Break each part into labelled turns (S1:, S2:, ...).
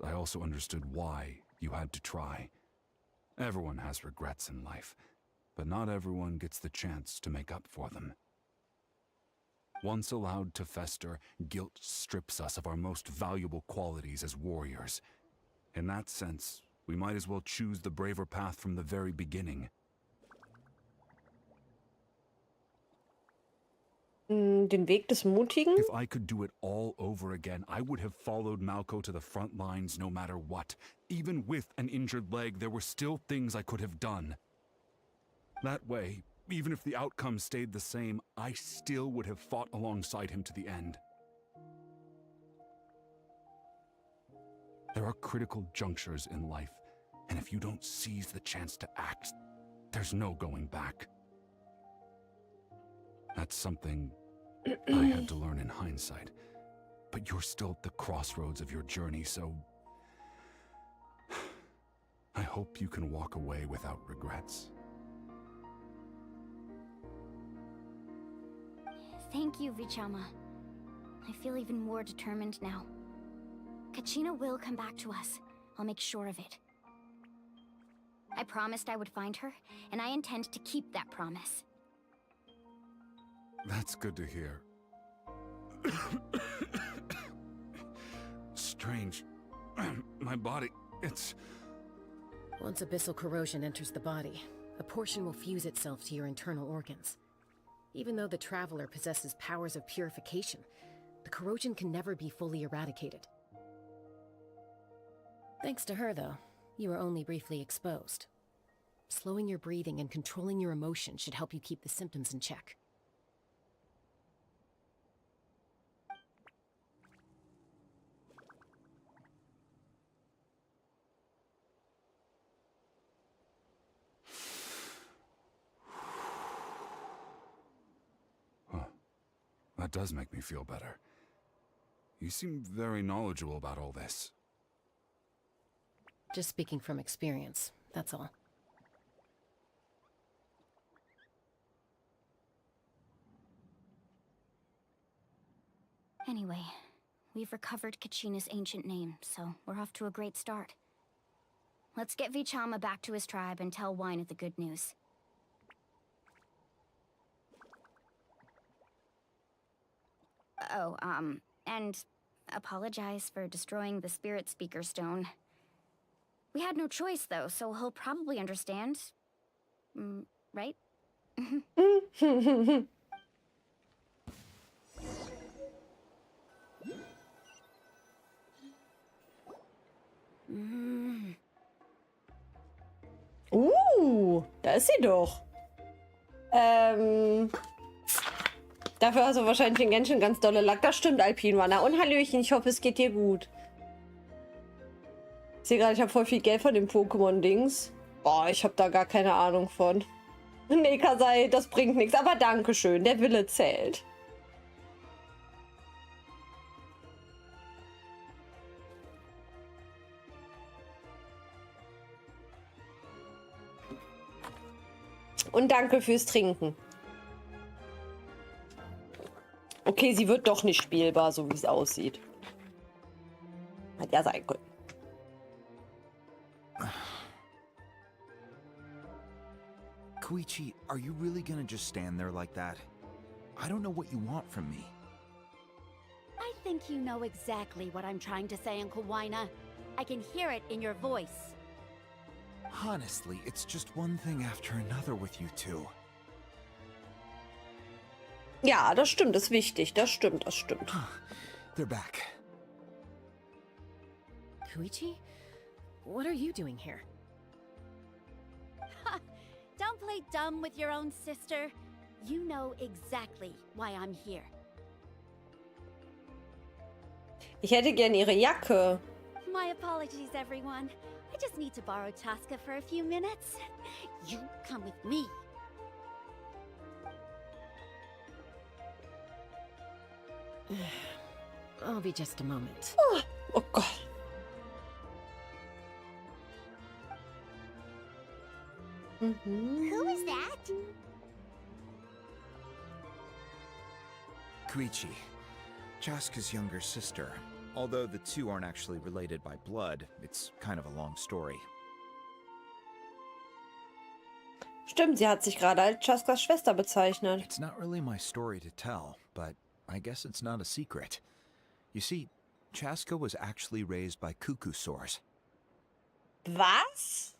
S1: I also understood why you had to try. Everyone has regrets in life, but not everyone gets the chance to make up for them. Once allowed to fester, guilt strips us of our most valuable qualities as warriors. In that sense, we might as well choose the braver path from the very beginning.
S2: Den Weg des Mutigen?
S1: If I could do it all over again, I would have followed Malco to the front lines no matter what. Even with an injured leg, there were still things I could have done. That way, even if the outcome stayed the same, I still would have fought alongside him to the end. There are critical junctures in life, and if you don't seize the chance to act, there's no going back. That's something I had to learn in hindsight, but you're still at the crossroads of your journey, so I hope you can walk away without regrets.
S3: Thank you, Vichama. I feel even more determined now. Kachina will come back to us. I'll make sure of it. I promised I would find her, and I intend to keep that promise.
S1: That's good to hear. Strange. My body, it's...
S4: Once abyssal corrosion enters the body, a portion will fuse itself to your internal organs. Even though the Traveler possesses powers of purification, the corrosion can never be fully eradicated. Thanks to her, though, you are only briefly exposed. Slowing your breathing and controlling your emotions should help you keep the symptoms in check.
S1: That does make me feel better. You seem very knowledgeable about all this.
S4: Just speaking from experience, that's all.
S3: Anyway, we've recovered Kachina's ancient name, so we're off to a great start. Let's get Vichama back to his tribe and tell Wine the good news. Oh, and apologize for destroying the Spirit Speaker Stone. We had no choice, though, so he'll probably understand. Right?
S2: Da ist sie doch. Dafür hast du wahrscheinlich in Genshin ganz dolle Lack. Das stimmt, Alpine Runner. Und Hallöchen, ich hoffe, es geht dir gut. Ich sehe gerade, ich habe voll viel Geld von dem Pokémon-Dings. Boah, ich habe da gar keine Ahnung von. Nee, Kasai, das bringt nichts. Aber Dankeschön, der Wille zählt. Und danke fürs Trinken. Okay, sie wird doch nicht spielbar, so wie es aussieht. Hat ja sein können.
S5: Koichi, are you really gonna just stand there like that? I don't know what you want from me.
S6: I think you know exactly what I'm trying to say, Uncle Wina. I can hear it in your voice.
S5: Honestly, it's just one thing after another with you two.
S2: Ja, das stimmt, das ist wichtig. Das stimmt, das stimmt.
S5: They're back.
S4: Koichi? What are you doing here?
S6: Don't play dumb with your own sister. You know exactly why I'm here.
S2: Ich hätte gern ihre Jacke.
S6: My apologies, everyone. I just need to borrow Tosca for a few minutes. You come with me.
S4: I'll be just a moment.
S2: Oh Gott.
S3: Who is that?
S5: Koichi, Jaska's younger sister, Although the two aren't actually related by blood, it's kind of a long story.
S2: Stimmt, sie hat sich gerade als Chaskas Schwester bezeichnet.
S5: It's not really my story to tell, but I guess it's not a secret. You see, Chaska was actually raised by cuckoo-saurs.
S2: Was?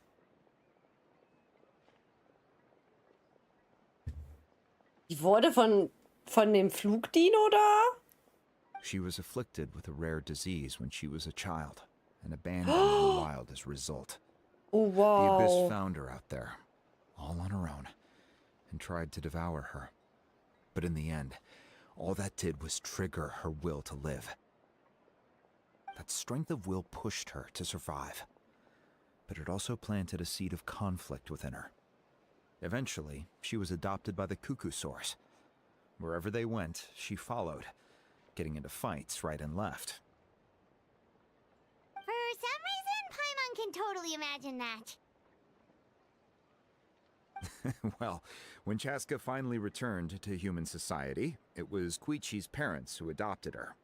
S2: Die wurde von dem Flugdino da?
S5: She was afflicted with a rare disease when she was a child, and abandoned in the wild as a result.
S2: Oh,
S5: The
S2: wow.
S5: Abyss found her out there, all on her own, and tried to devour her. But in the end, all that did was trigger her will to live. That strength of will pushed her to survive, but it also planted a seed of conflict within her. Eventually, she was adopted by the cuckoo-saurs. Wherever they went, she followed, getting into fights right and left.
S3: For some reason, Paimon can totally imagine that.
S5: Well, when Chaska finally returned to human society, it was Koichi's parents who adopted her.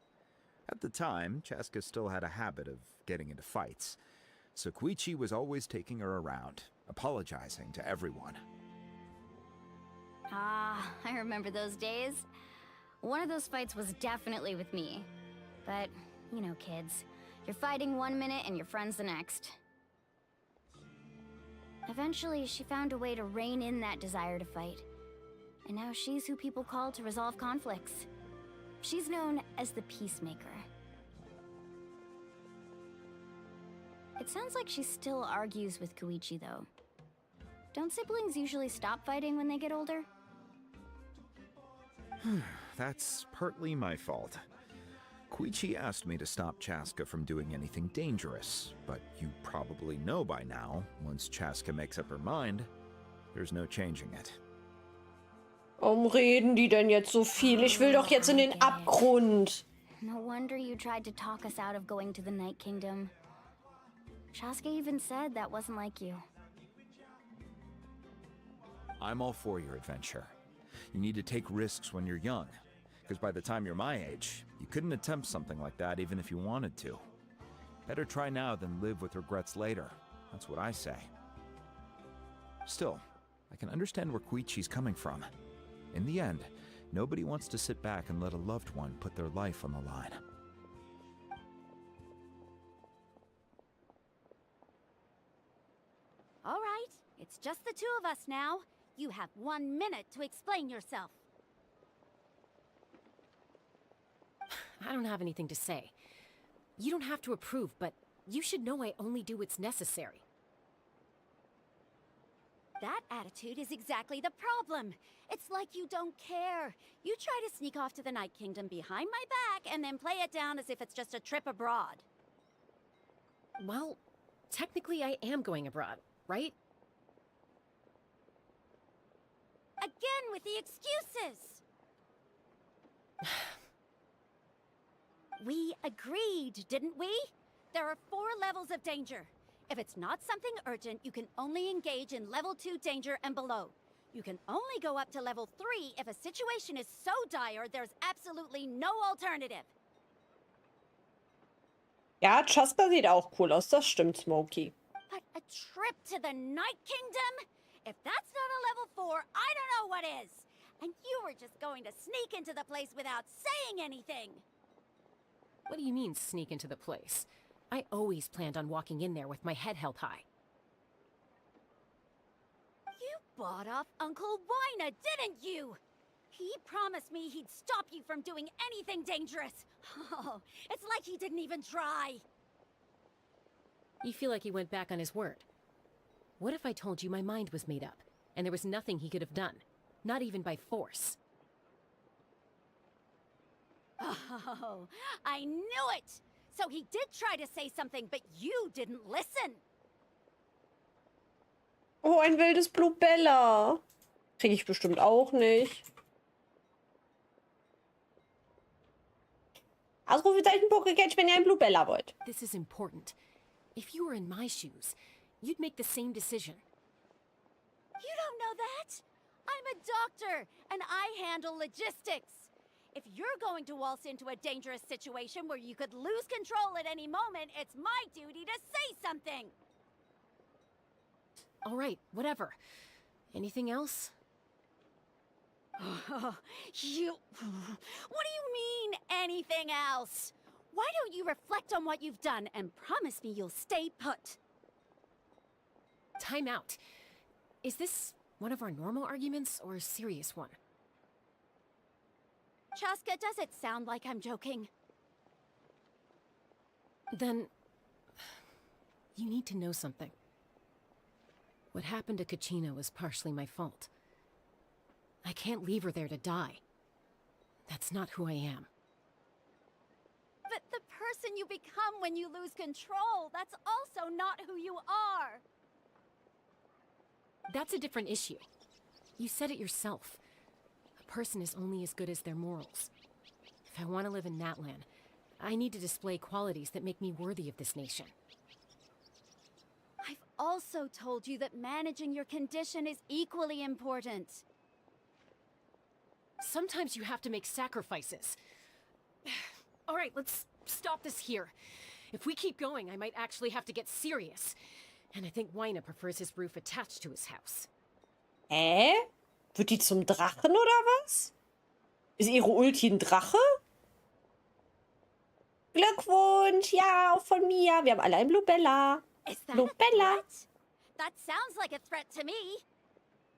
S5: At the time, Chaska still had a habit of getting into fights, so Koichi was always taking her around, apologizing to everyone.
S3: Ah, I remember those days. One of those fights was definitely with me. But, you know, kids. You're fighting one minute and your friend's the next. Eventually, she found a way to rein in that desire to fight. And now she's who people call to resolve conflicts. She's known as the Peacemaker. It sounds like she still argues with Koichi, though. Don't siblings usually stop fighting when they get older?
S5: That's partly my fault. Koichi asked me to stop Chaska from doing anything dangerous, but you probably know by now, once Chaska makes up her mind, there's no changing it.
S2: Warum reden die denn jetzt so viel? Ich will doch jetzt in den Abgrund.
S3: No wonder you tried to talk us out of going to the Night Kingdom. Chaska even said that wasn't like you.
S5: I'm all for your adventure. You need to take risks when you're young, because by the time you're my age, you couldn't attempt something like that even if you wanted to. Better try now than live with regrets later. That's what I say. Still, I can understand where Koichi's coming from. In the end, nobody wants to sit back and let a loved one put their life on the line.
S6: All right, it's just the two of us now. You have 1 minute to explain yourself.
S4: I don't have anything to say. You don't have to approve, but you should know I only do what's necessary.
S6: That attitude is exactly the problem. It's like you don't care. You try to sneak off to the Night Kingdom behind my back and then play it down as if it's just a trip abroad.
S4: Well, technically I am going abroad, right?
S6: Again with the excuses! We agreed, didn't we? There are 4 levels of danger. If it's not something urgent, you can only engage in level 2 danger and below. You can only go up to level 3 if a situation is so dire there's absolutely no alternative.
S2: Ja, Chaska sieht auch cool aus, das stimmt, Smokey.
S6: But a trip to the Night Kingdom? If that's not a level 4, I don't know what is. And you were just going to sneak into the place without saying anything.
S4: What do you mean, sneak into the place? I always planned on walking in there with my head held high.
S6: You bought off Uncle Wina, didn't you? He promised me he'd stop you from doing anything dangerous. Oh, it's like he didn't even try.
S4: You feel like he went back on his word. What if I told you my mind was made up, and there was nothing he could have done? Not even by force.
S6: Oh, I knew it! So he did try to say something, but you didn't listen.
S2: Oh, ein wildes Blubella. Kriege ich bestimmt auch nicht. Ausrufezeichen Pokecatch, wenn ihr ein Blubella wollt.
S4: This is important. If you were in my shoes, you'd make the same decision.
S6: You don't know that? I'm a doctor, and I handle logistics. If you're going to waltz into a dangerous situation where you could lose control at any moment, it's my duty to say something!
S4: All right, whatever. Anything else?
S6: You... What do you mean, anything else? Why don't you reflect on what you've done and promise me you'll stay put?
S4: Time out. Is this one of our normal arguments or a serious one?
S6: Chaska, does it sound like I'm joking?
S4: Then... you need to know something. What happened to Kachina was partially my fault. I can't leave her there to die. That's not who I am.
S6: But the person you become when you lose control, that's also not who you are!
S4: That's a different issue. You said it yourself. A person is only as good as their morals. If I want to live in Natlan, I need to display qualities that make me worthy of this nation.
S6: I've also told you that managing your condition is equally important.
S4: Sometimes you have to make sacrifices. All right, let's stop this here. If we keep going, I might actually have to get serious. And I think Weine prefers his roof attached to his house.
S2: Wird die zum Drachen oder was? Ist ihre Ulti ein Drache? Glückwunsch, ja, auch von mir. Wir haben alle ein Bluebella.
S6: Is that
S2: Blue
S6: a
S2: Bella.
S6: threat? That sounds like a threat to me.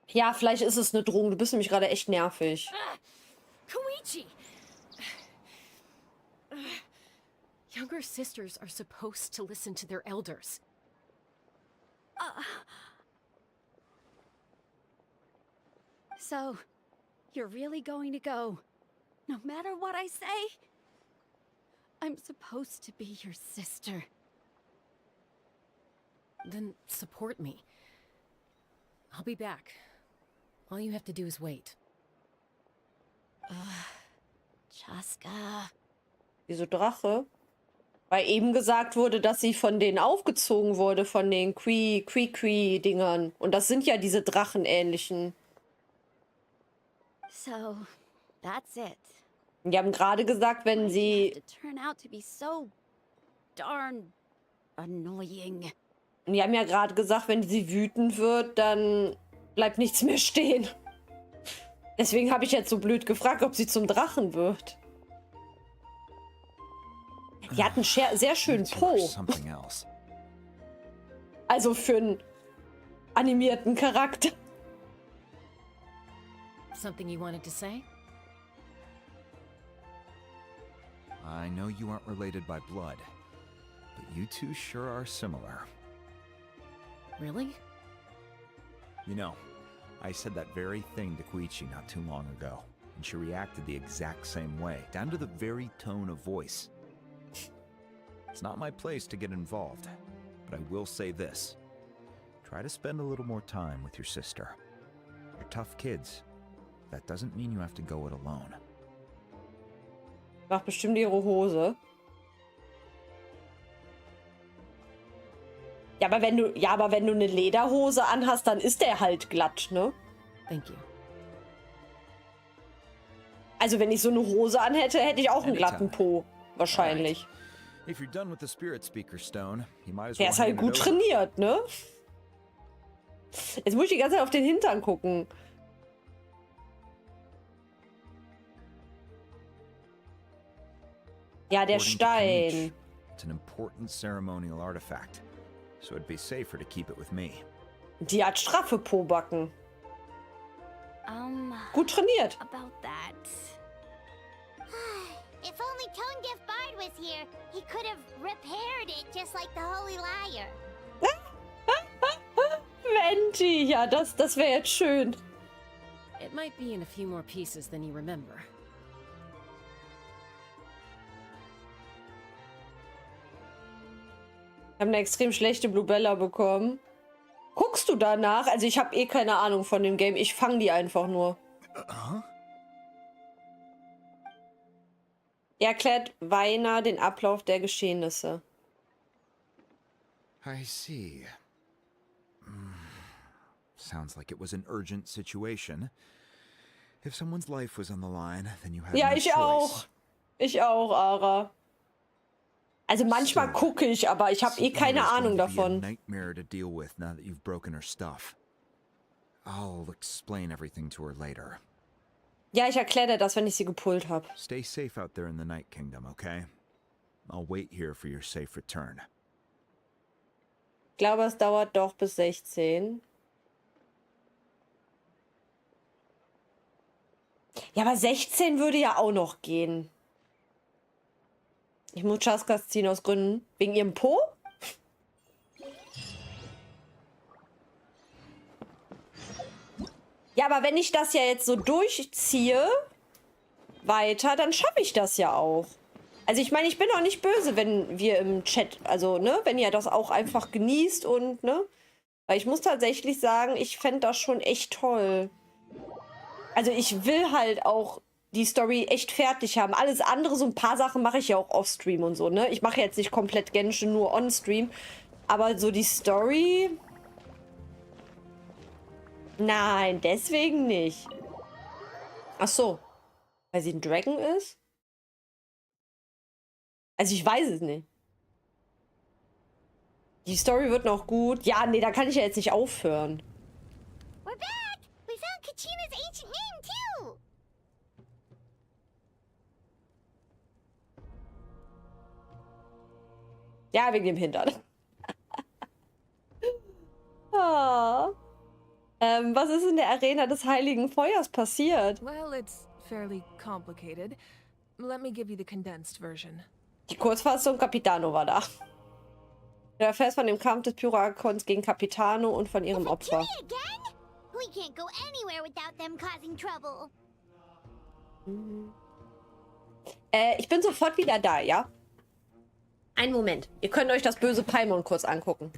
S2: Ja, vielleicht ist es eine Drohung. Du bist nämlich gerade echt nervig.
S4: Koichi! Younger sisters are supposed to listen to their elders.
S6: So, you're really going to go, no matter what I say? I'm supposed to be your sister.
S4: Then support me. I'll be back. All you have to do is wait.
S6: Chaska.
S2: Wieso Drache? Weil eben gesagt wurde, dass sie von denen aufgezogen wurde, von den Qui-Dingern. Und das sind ja diese Drachenähnlichen.
S6: So, that's it.
S2: Die haben gerade gesagt, wenn
S6: Why'd you
S2: sie...
S6: have to turn out to be so darn annoying.
S2: Die haben ja gerade gesagt, wenn sie wütend wird, dann bleibt nichts mehr stehen. Deswegen habe ich jetzt so blöd gefragt, ob sie zum Drachen wird. Die hat einen sehr schönen Po.
S5: Something else.
S2: Also für einen animierten Charakter.
S4: Something you wanted to say?
S5: I know you aren't related by blood, but you two sure are similar.
S4: Really?
S5: You know, I said that very thing to Koichi not too long ago, and she reacted the exact same way, down to the very tone of voice. It's not my place to get involved, but I will say this. Try to spend a little more time with your sister. You're tough kids. That doesn't mean you have to go it alone.
S2: Macht bestimmt ihre Hose. Ja, aber wenn du eine Lederhose anhast, dann ist der halt glatt, ne?
S4: Thank you.
S2: Also wenn ich so eine Hose anhätte, hätte ich auch einen glatten Po. Wahrscheinlich.
S5: If you're done with the Spirit Speaker Stone, you might as well
S2: Der ist halt
S5: hand it
S2: gut
S5: over.
S2: trainiert, ne? Jetzt muss ich die ganze Zeit auf den Hintern gucken. Ja, der
S5: According to
S2: Stein.
S5: Kanish, it's an important ceremonial artifact, so it'd be safer to keep it with me.
S2: Die hat straffe Pobacken. Gut trainiert.
S3: About that. If only Tone-Deaf Bard was here, he could have repaired it just like the Holy Liar.
S2: Venti, ja, das wäre jetzt schön.
S4: It might be in a few more pieces than you remember.
S2: Ich habe eine extrem schlechte Bluebella bekommen. Guckst du danach? Also ich habe eh keine Ahnung von dem Game. Ich fange die einfach nur. Er erklärt Weiner den Ablauf der Geschehnisse.
S5: I see. Sounds like it was an urgent situation. If someone's life was on the line, then you had
S2: Ja,
S5: no
S2: ich
S5: choice.
S2: auch. Ich auch, Ara. Also manchmal
S5: Still,
S2: gucke ich, aber ich habe eh
S5: seeing her
S2: keine
S5: is
S2: Ahnung
S5: going to be a
S2: davon.
S5: nightmare to deal with now that you've broken her stuff. I'll explain everything to her later.
S2: Ja, ich erkläre dir das, wenn ich sie gepult habe.
S5: Stay safe out there in the Night Kingdom, okay? I'll wait here for your safe return.
S2: Ich glaube, es dauert doch bis 16. Ja, aber 16 würde ja auch noch gehen. Ich muss Chaskas ziehen aus Gründen. Wegen ihrem Po? Ja, aber wenn ich das ja jetzt so durchziehe, weiter, dann schaffe ich das ja auch. Also ich meine, ich bin auch nicht böse, wenn wir im Chat, also, ne, wenn ihr das auch einfach genießt und, ne. Weil ich muss tatsächlich sagen, ich fände das schon echt toll. Also ich will halt auch die Story echt fertig haben. Alles andere, so ein paar Sachen mache ich ja auch off-Stream und so, ne? Ich mache jetzt nicht komplett Genshin nur on-Stream. Aber so die Story... Nein, deswegen nicht. Ach so. Weil sie ein Dragon ist? Also ich weiß es nicht. Die Story wird noch gut. Ja, nee, da kann ich ja jetzt nicht aufhören.
S3: We're back! We found Kachina's ancient name, too!
S2: Ja, wegen dem Hintern. Ah. Was ist in der Arena des Heiligen Feuers passiert?
S7: Well, it's fairly complicated. Let me give you the condensed version.
S2: Die Kurzfassung, Capitano war da. Du erfährst von dem Kampf des Pyroarchons gegen Capitano und von ihrem Opfer.
S3: Kitty again? We can't go anywhere without them causing trouble.
S2: Ich bin sofort wieder da, ja? Einen Moment. Ihr könnt euch das böse Paimon kurz angucken.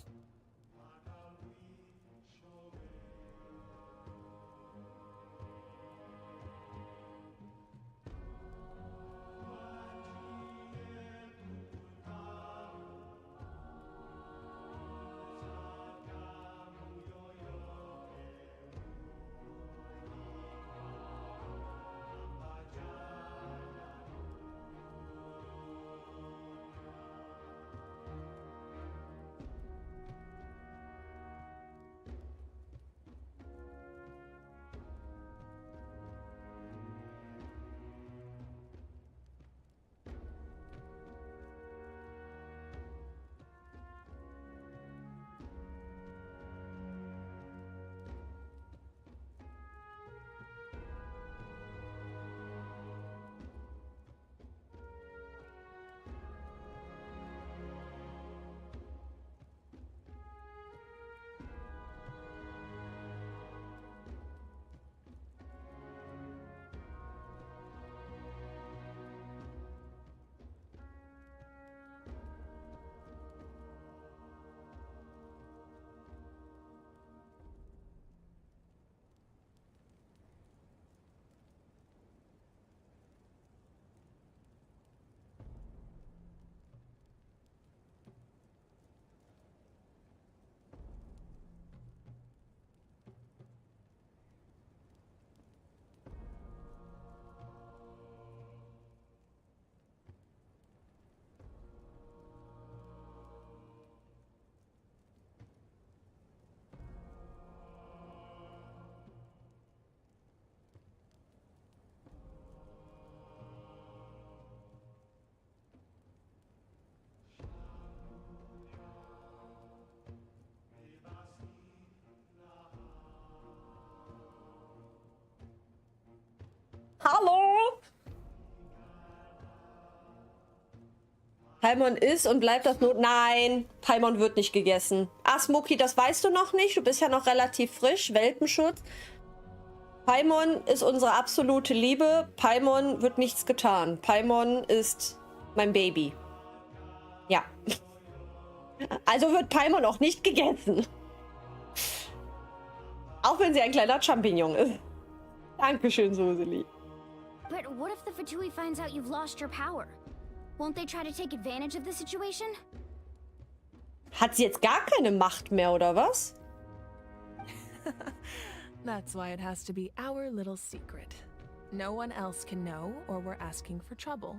S2: Hallo? Paimon ist und bleibt das Not... Nein, Paimon wird nicht gegessen. Ah, Smokey, das weißt du noch nicht. Du bist ja noch relativ frisch. Welpenschutz. Paimon ist unsere absolute Liebe. Paimon wird nichts getan. Paimon ist mein Baby. Ja. Also wird Paimon auch nicht gegessen. Auch wenn sie ein kleiner Champignon ist. Dankeschön, Suseli.
S3: But what if the Fatui finds out you've lost your power? Won't they try to take advantage of the situation?
S2: Hat sie jetzt gar keine Macht mehr, oder was?
S7: That's why it has to be our little secret. No one else can know, or we're asking for trouble.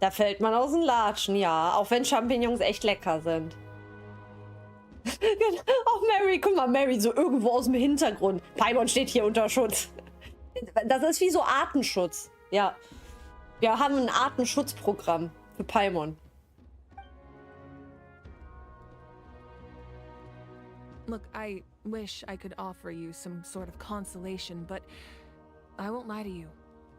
S2: Da fällt man aus den Latschen, ja. Auch wenn Champignons echt lecker sind. Auch Mary, guck mal, Mary so irgendwo aus dem Hintergrund. Paimon steht hier unter Schutz. Das ist wie so Artenschutz. Ja. Wir haben ein Artenschutzprogramm für Paimon.
S7: Look, I wish I could offer you some sort of consolation, but I won't lie to you.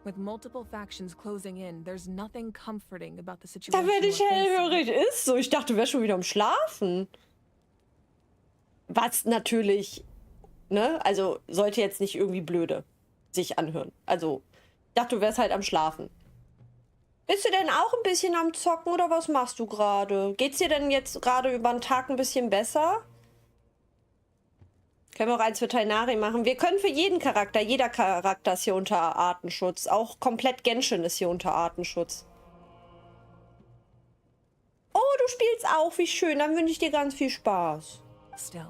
S7: With multiple factions closing in, there's nothing comforting about the situation.
S2: Da werde ich
S7: we're facing.
S2: hellhörig. Ist so. Ich dachte, du wärst schon wieder am Schlafen. Was natürlich, ne? Also, sollte jetzt nicht irgendwie blöde sich anhören. Also, ich dachte, du wärst halt am Schlafen. Bist du denn auch ein bisschen am Zocken oder was machst du gerade? Geht's dir denn jetzt gerade über den Tag ein bisschen besser? Können wir auch eins für Tainari machen. Wir können für jeden Charakter, jeder Charakter ist hier unter Artenschutz. Auch komplett Genshin ist hier unter Artenschutz. Oh, du spielst auch, wie schön. Dann wünsche ich dir ganz viel Spaß.
S7: Still,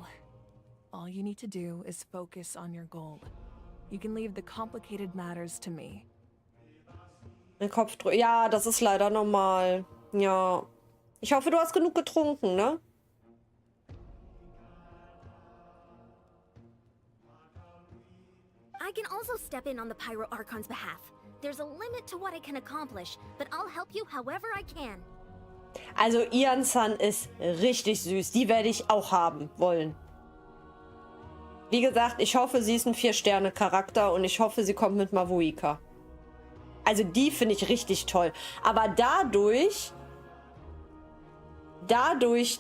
S7: all you need to do is focus on your goal. You can leave the complicated matters to me.
S2: Mein Kopf drückt. Ja, das ist leider normal. Ja. Ich hoffe, du hast genug getrunken, ne?
S3: I can also step in on the Pyro Archon's behalf. There's a limit to what I can accomplish, but I'll help you however I can.
S2: Also Ian-san ist richtig süß. Die werde ich auch haben wollen. Wie gesagt, ich hoffe, sie ist ein 4-Sterne-Charakter und ich hoffe, sie kommt mit Mavuika. Also die finde ich richtig toll. Aber dadurch,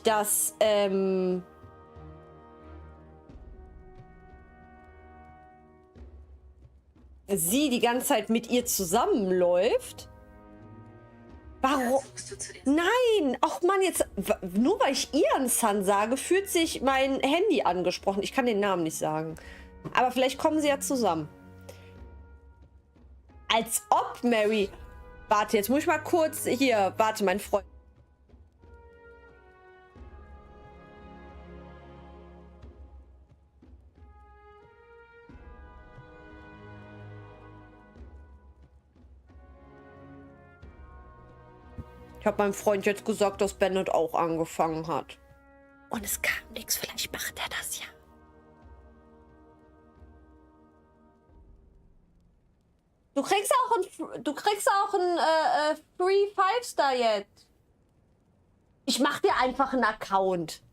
S2: dass, sie die ganze Zeit mit ihr zusammenläuft. Warum? Nein! Ach Mann, jetzt. Nur weil ich Ian-san sage, fühlt sich mein Handy angesprochen. Ich kann den Namen nicht sagen. Aber vielleicht kommen sie ja zusammen. Als ob Mary. Warte, jetzt muss ich mal kurz. Hier, warte, mein Freund. Ich habe meinem Freund jetzt gesagt, dass Bennett auch angefangen hat. Und es kam nichts. Vielleicht macht er das ja. Du kriegst auch ein Free 5-Star jetzt. Ich mach dir einfach einen Account.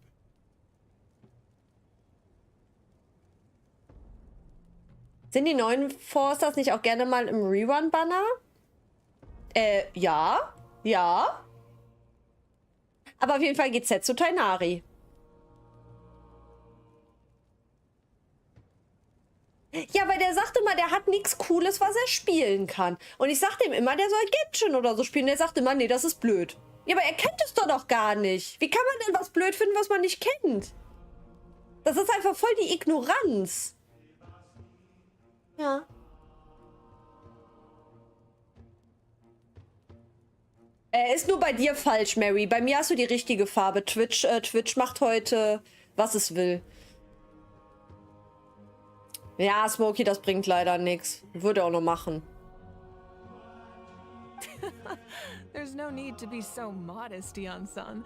S2: Sind die neuen Forsters nicht auch gerne mal im Rerun-Banner? Ja. Ja. Aber auf jeden Fall geht's jetzt zu Tainari. Ja, weil der sagt immer, der hat nichts Cooles, was er spielen kann. Und ich sagte ihm immer, der soll Genshin oder so spielen. Der sagt immer, nee, das ist blöd. Ja, aber er kennt es doch noch gar nicht. Wie kann man denn was blöd finden, was man nicht kennt? Das ist einfach voll die Ignoranz. Ja. Ist nur bei dir falsch, Mary. Bei mir hast du die richtige Farbe. Twitch macht heute, was es will. Ja, Smokey, das bringt leider nichts. Würde auch noch machen.
S7: There's no need to be so modest, Ian-san.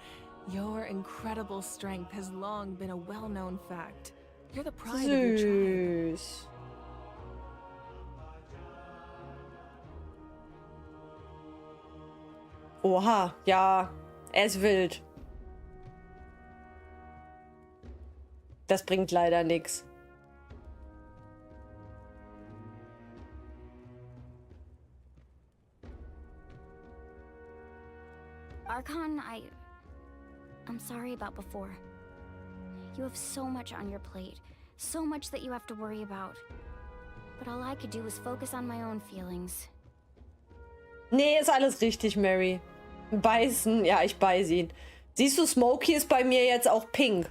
S7: Your incredible strength has long been a well-known fact. You're the pride of your tribe.
S2: Süß. Oha, ja, er ist wild. Das bringt leider nichts.
S3: Archon, I'm sorry about before. You have so much on your plate, so much that you have to worry about. But all I could do was focus on my own feelings.
S2: Nee, ist alles richtig, Mary. Beißen, ja, ich beiß ihn. Siehst du, Smokey ist bei mir jetzt auch pink.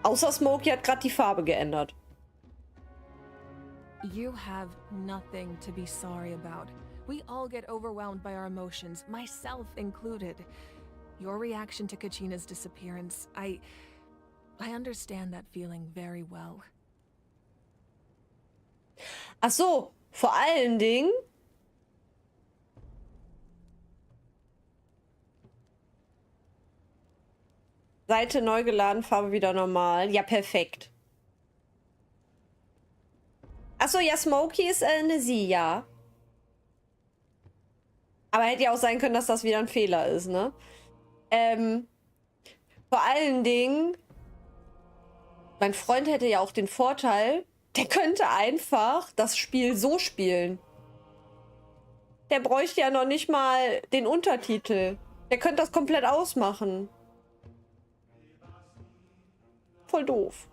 S2: Außer Smokey hat gerade die Farbe geändert.
S7: You have nothing to be sorry about. We all get overwhelmed by our emotions, myself included. Your reaction to Kachina's disappearance, I understand that feeling very well.
S2: Ach so, vor allen Dingen. Seite neu geladen, Farbe wieder normal. Ja, perfekt. Achso, ja, Smokey ist eine Sie, ja. Aber hätte ja auch sein können, dass das wieder ein Fehler ist, ne? Vor allen Dingen, mein Freund hätte ja auch den Vorteil, der könnte einfach das Spiel so spielen. Der bräuchte ja noch nicht mal den Untertitel. Der könnte das komplett ausmachen. Voll doof.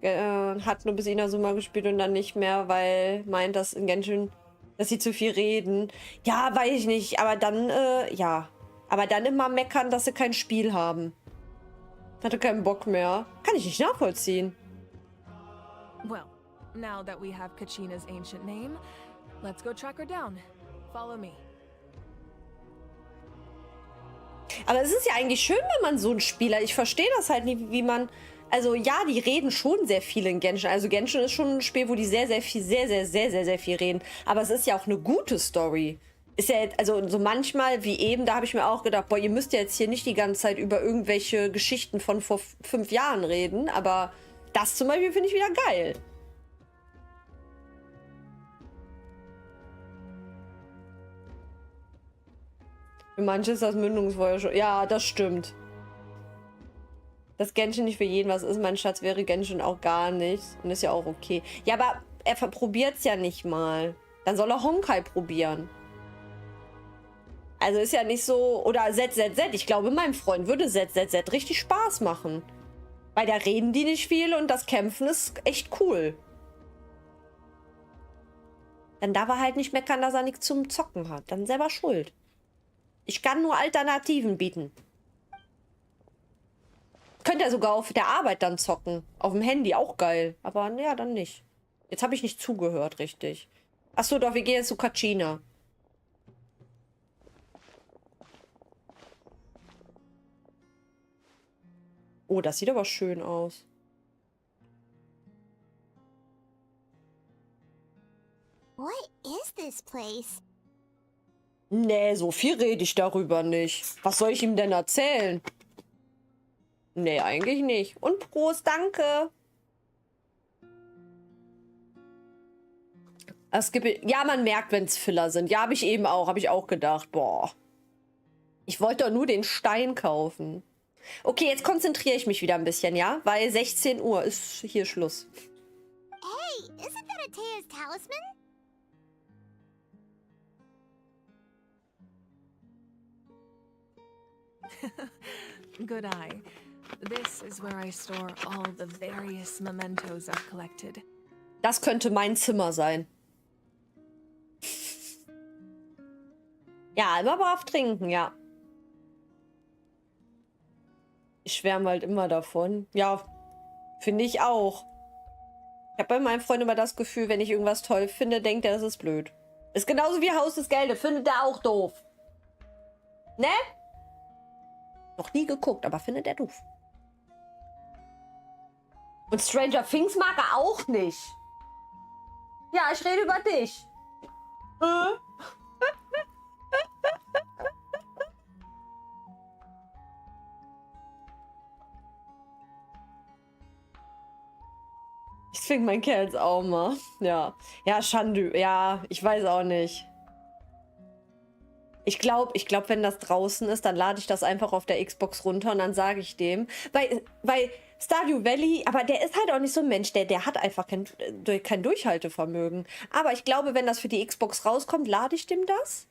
S2: Hat nur bis Inazuma gespielt und dann nicht mehr, weil meint, dass in Genshin, dass sie zu viel reden. Ja, weiß ich nicht. Aber dann, ja. Aber dann immer meckern, dass sie kein Spiel haben. Hatte keinen Bock mehr. Kann ich nicht nachvollziehen.
S7: Well, now that we have Kachina's ancient name, let's go track her down. Follow me.
S2: Aber es ist ja eigentlich schön, wenn man so ein Spieler. Ich verstehe das halt nicht, wie man. Also ja, die reden schon sehr viel in Genshin. Also Genshin ist schon ein Spiel, wo die sehr viel reden. Aber es ist ja auch eine gute Story. Ist ja jetzt, also so manchmal wie eben, da habe ich mir auch gedacht, boah, ihr müsst ja jetzt hier nicht die ganze Zeit über irgendwelche Geschichten von vor 5 Jahren reden. Aber das zum Beispiel finde ich wieder geil. Für manche ist das Mündungsfeuer schon. Ja, das stimmt. Dass Genshin nicht für jeden was ist, mein Schatz, wäre Genshin auch gar nicht. Und ist ja auch okay. Ja, aber er probiert es ja nicht mal. Dann soll er Honkai probieren. Also ist ja nicht so. Oder ZZZ. Ich glaube, meinem Freund würde ZZZ richtig Spaß machen. Weil da reden die nicht viel und das Kämpfen ist echt cool. Dann darf er halt nicht meckern, dass er nichts zum Zocken hat. Dann selber schuld. Ich kann nur Alternativen bieten. Könnte er sogar auf der Arbeit dann zocken. Auf dem Handy, auch geil. Aber ja, dann nicht. Jetzt habe ich nicht zugehört, richtig. Achso, doch, wir gehen jetzt zu Kachina. Oh, das sieht aber schön aus.
S3: What is this place?
S2: Nee, so viel rede ich darüber nicht. Was soll ich ihm denn erzählen? Nee, eigentlich nicht. Und Prost, danke. Es gibt, ja, man merkt, wenn es Filler sind. Ja, habe ich eben auch. Habe ich auch gedacht. Boah. Ich wollte doch nur den Stein kaufen. Okay, jetzt konzentriere ich mich wieder ein bisschen, ja? Weil 16 Uhr ist hier Schluss.
S3: Hey, isn't that Atea's talisman?
S7: Good eye. This is where I store all the various mementos I've collected.
S2: Das könnte mein Zimmer sein. Ja, immer brav trinken, ja. Ich schwärme halt immer davon. Ja, finde ich auch. Ich habe bei meinem Freund immer das Gefühl, wenn ich irgendwas toll finde, denkt er, das ist blöd. Ist genauso wie Haus des Geldes. Findet er auch doof. Ne? Noch nie geguckt, aber findet er doof. Und Stranger Things mag er auch nicht. Ja, ich rede über dich. Ich zwing mein Kerl jetzt auch mal. Ja. Ja, Schande. Ja, ich weiß auch nicht. Ich glaube, wenn das draußen ist, dann lade ich das einfach auf der Xbox runter und dann sage ich dem. Weil Stardew Valley, aber der ist halt auch nicht so ein Mensch, der hat einfach kein Durchhaltevermögen. Aber ich glaube, wenn das für die Xbox rauskommt, lade ich dem das.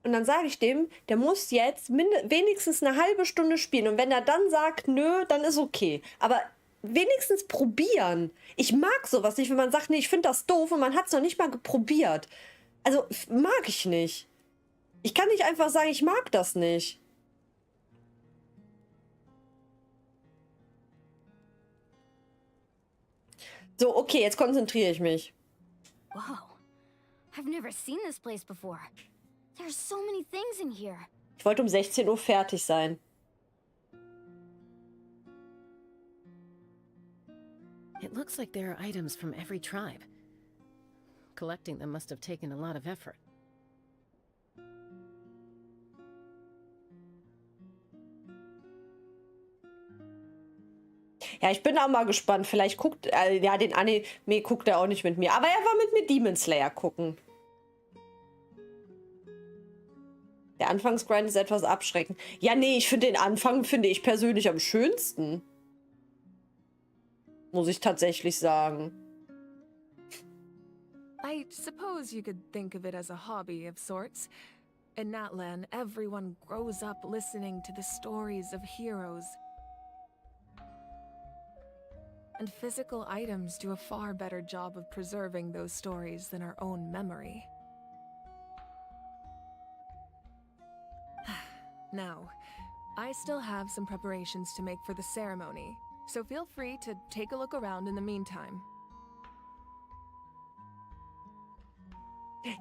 S2: Und dann sage ich dem, der muss jetzt wenigstens eine halbe Stunde spielen. Und wenn er dann sagt, nö, dann ist okay. Aber wenigstens probieren. Ich mag sowas nicht, wenn man sagt, nee, ich finde das doof und man hat es noch nicht mal probiert. Also, mag ich nicht. Ich kann nicht einfach sagen, ich mag das nicht. So, okay, jetzt konzentriere ich mich.
S3: Whoa. I've never seen this place before. There's so many things in here.
S2: Ich wollte um 16 Uhr fertig sein.
S4: It looks like there are items from every tribe. Collecting them must have taken a lot of effort.
S2: Ja, ich bin auch mal gespannt. Vielleicht guckt, ja, den Anime guckt er auch nicht mit mir. Aber er war mit mir Demon Slayer gucken. Der Anfangsgrind ist etwas abschreckend. Ja, nee, ich finde den Anfang, finde ich persönlich am schönsten. Muss ich tatsächlich sagen.
S7: I suppose you could think of it as a hobby of sorts. In Natlan, everyone grows up listening to the stories of heroes. And physical items do a far better job of preserving those stories than our own memory. Now, I still have some preparations to make for the ceremony, so feel free to take a look around in the meantime.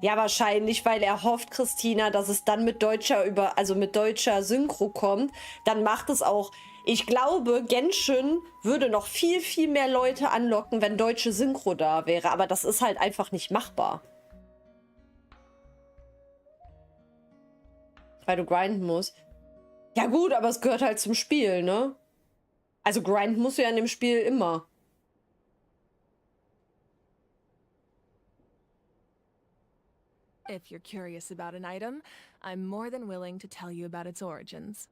S2: Ja, wahrscheinlich, weil er hofft, Christina, dass es dann mit deutscher Synchro kommt. Dann macht es auch. Ich glaube, Genshin würde noch viel, viel mehr Leute anlocken, wenn deutsche Synchro da wäre. Aber das ist halt einfach nicht machbar. Weil du grinden musst. Ja gut, aber es gehört halt zum Spiel, ne? Also grinden musst du ja in dem Spiel immer.
S7: If you're curious about an item, I'm more than willing to tell you about its origins.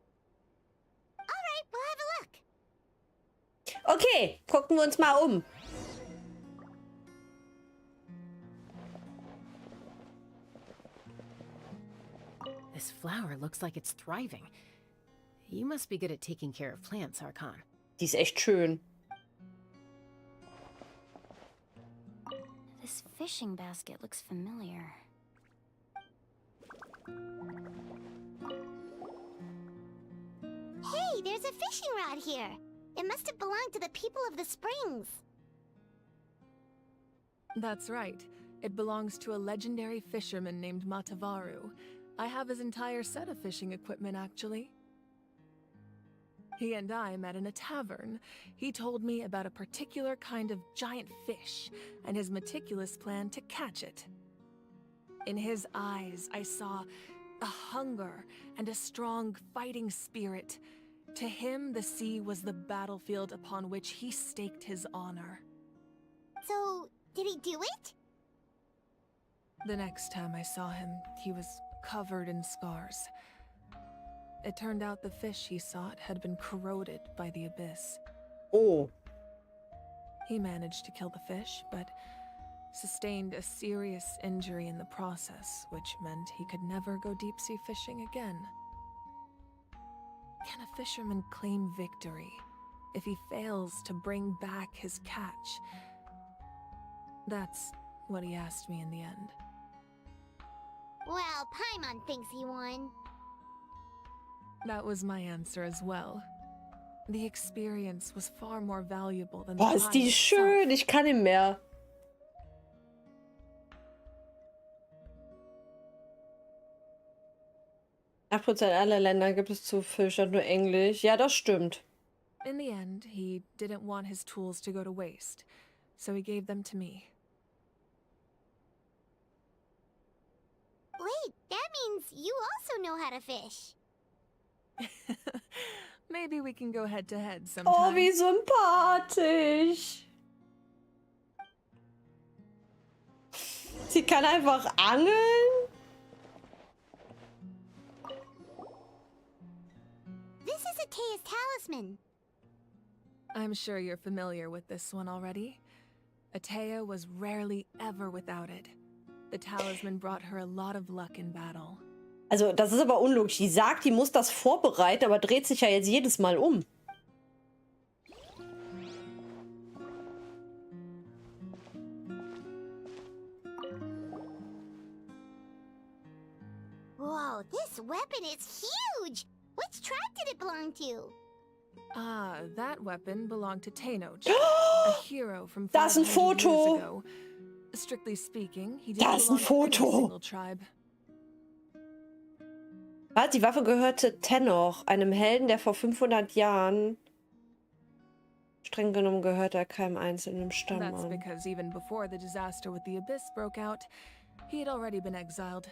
S3: Alright, we'll have a look.
S2: Okay, gucken wir uns mal um.
S4: This flower looks like it's thriving. You must be good at taking care of plants, Arkan.
S2: Die ist echt schön.
S3: This fishing basket looks familiar. Hey, there's a fishing rod here. It must have belonged to the people of the springs.
S7: That's right. It belongs to a legendary fisherman named Matavaru. I have his entire set of fishing equipment, actually. He and I met in a tavern. He told me about a particular kind of giant fish and his meticulous plan to catch it. In his eyes, I saw a hunger and a strong fighting spirit. To him, the sea was the battlefield upon which he staked his honor.
S3: So, did he do it?
S7: The next time I saw him, he was covered in scars. It turned out the fish he sought had been corroded by the abyss.
S2: Oh.
S7: He managed to kill the fish, but sustained a serious injury in the process, which meant he could never go deep-sea fishing again. Can a fisherman claim victory if he fails to bring back his catch? That's what he asked me in the end.
S3: Well, Paimon thinks he won.
S7: That was my answer as well. The experience was far more valuable than
S2: Boah,
S7: the
S2: ist die
S7: prize
S2: schön.
S7: itself.
S2: Ich kann nicht mehr. 8% aller Länder gibt es zu Fischern nur Englisch. Ja, das stimmt.
S7: In the end, he didn't want his tools to go to waste, so he gave them to me.
S3: Wait, that means you also know how to fish.
S7: Maybe we can go head to head sometime.
S2: Oh, wie sympathisch. Sie kann einfach angeln?
S3: This is Atea's talisman.
S7: I'm sure you're familiar with this one already. Atea was rarely ever without it. The talisman brought her a lot of luck in battle.
S2: Also, das ist aber unlogisch. Die sagt, die muss das vorbereiten, aber dreht sich ja jetzt jedes Mal um.
S3: Whoa, this weapon is huge! Which tribe did it belong to?
S7: Ah, that weapon belonged to Teyvat, a hero from
S2: Das ist ein
S7: 500 years
S2: Foto.
S7: ago. Strictly speaking, he
S2: Da
S7: didn't
S2: ist ein
S7: belong to any
S2: Foto.
S7: single tribe.
S2: Was? Die Waffe gehörte Tennoch, einem Helden, der vor 500 Jahren Streng genommen gehört er keinem einzelnen Stamm
S7: That's
S2: an.
S7: because even before the disaster with the Abyss broke out, he had already been exiled.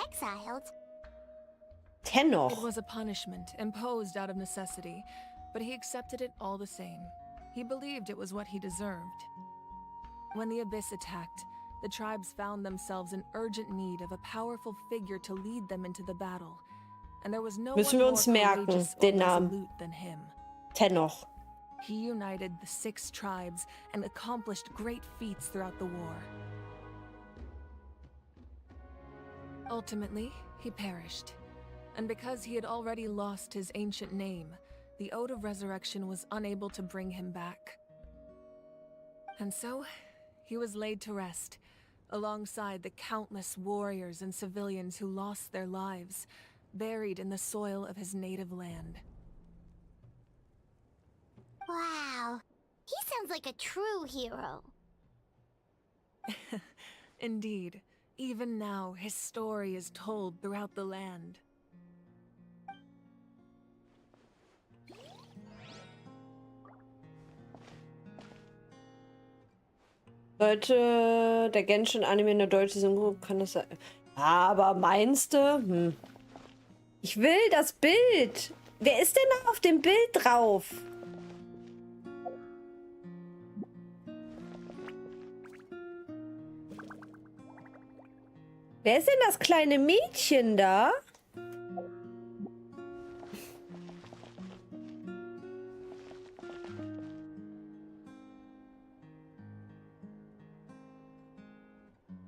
S3: Exiled?
S7: It
S2: Dennoch.
S7: was a punishment imposed out of necessity, but he accepted it all the same. He believed it was what he deserved. When the Abyss attacked, the tribes found themselves in urgent need of a powerful figure to lead them into the battle, and there was no
S2: Müssen
S7: one
S2: wir
S7: more
S2: uns merken,
S7: courageous or
S2: den Namen.
S7: resolute than him.
S2: Dennoch.
S7: He united the 6 tribes and accomplished great feats throughout the war. Ultimately, he perished. And because he had already lost his ancient name, the Ode of Resurrection was unable to bring him back. And so, he was laid to rest, alongside the countless warriors and civilians who lost their lives, buried in the soil of his native land.
S3: Wow. He sounds like a true hero.
S7: Indeed, even now his story is told throughout the land.
S2: Sollte der Genshin-Anime eine deutsche Synchro, kann das sein? Aber meinst du? Ich will das Bild. Wer ist denn da auf dem Bild drauf? Wer ist denn das kleine Mädchen da?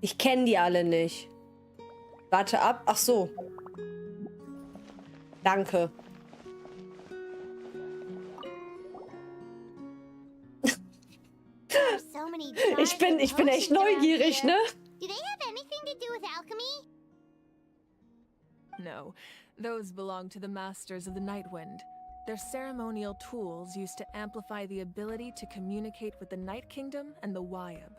S2: Ich kenne die alle nicht. Warte ab. Ach so. Danke.
S3: So many
S2: Ich bin echt neugierig, ne?
S3: Do they have anything to do with alchemy?
S7: No, those belong to the Masters of the Nightwind. They're ceremonial tools used to amplify the ability to communicate with the Night Kingdom and the Wyab.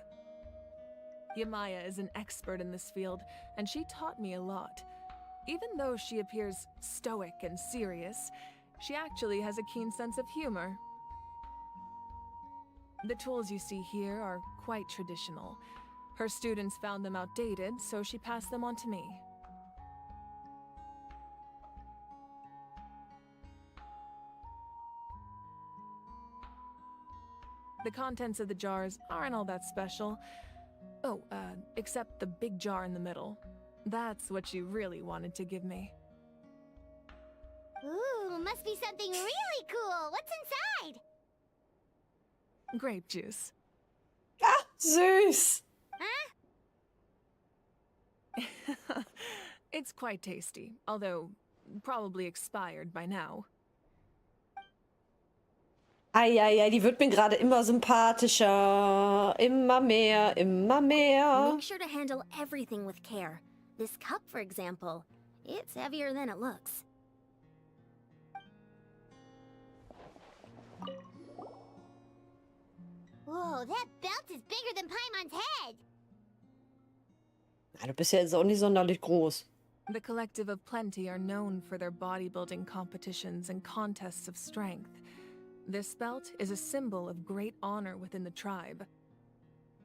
S7: Yamaya is an expert in this field, and she taught me a lot. Even though she appears stoic and serious, she actually has a keen sense of humor. The tools you see here are quite traditional. Her students found them outdated, so she passed them on to me. The contents of the jars aren't all that special. Oh, except the big jar in the middle. That's what she really wanted to give me.
S3: Ooh, must be something really cool. What's inside?
S7: Grape juice.
S2: Ah, süß.
S7: It's quite tasty, although probably expired by now.
S2: Eieiei, die wird mir gerade immer sympathischer. Immer mehr, immer mehr.
S3: Make sure to handle everything with care. This cup, for example, it's heavier than it looks. Whoa, that belt is bigger than Paimon's head!
S2: Ja, du bist ja jetzt auch nicht sonderlich groß.
S7: The Collective of Plenty are known for their bodybuilding competitions and contests of strength. This belt is a symbol of great honor within the tribe.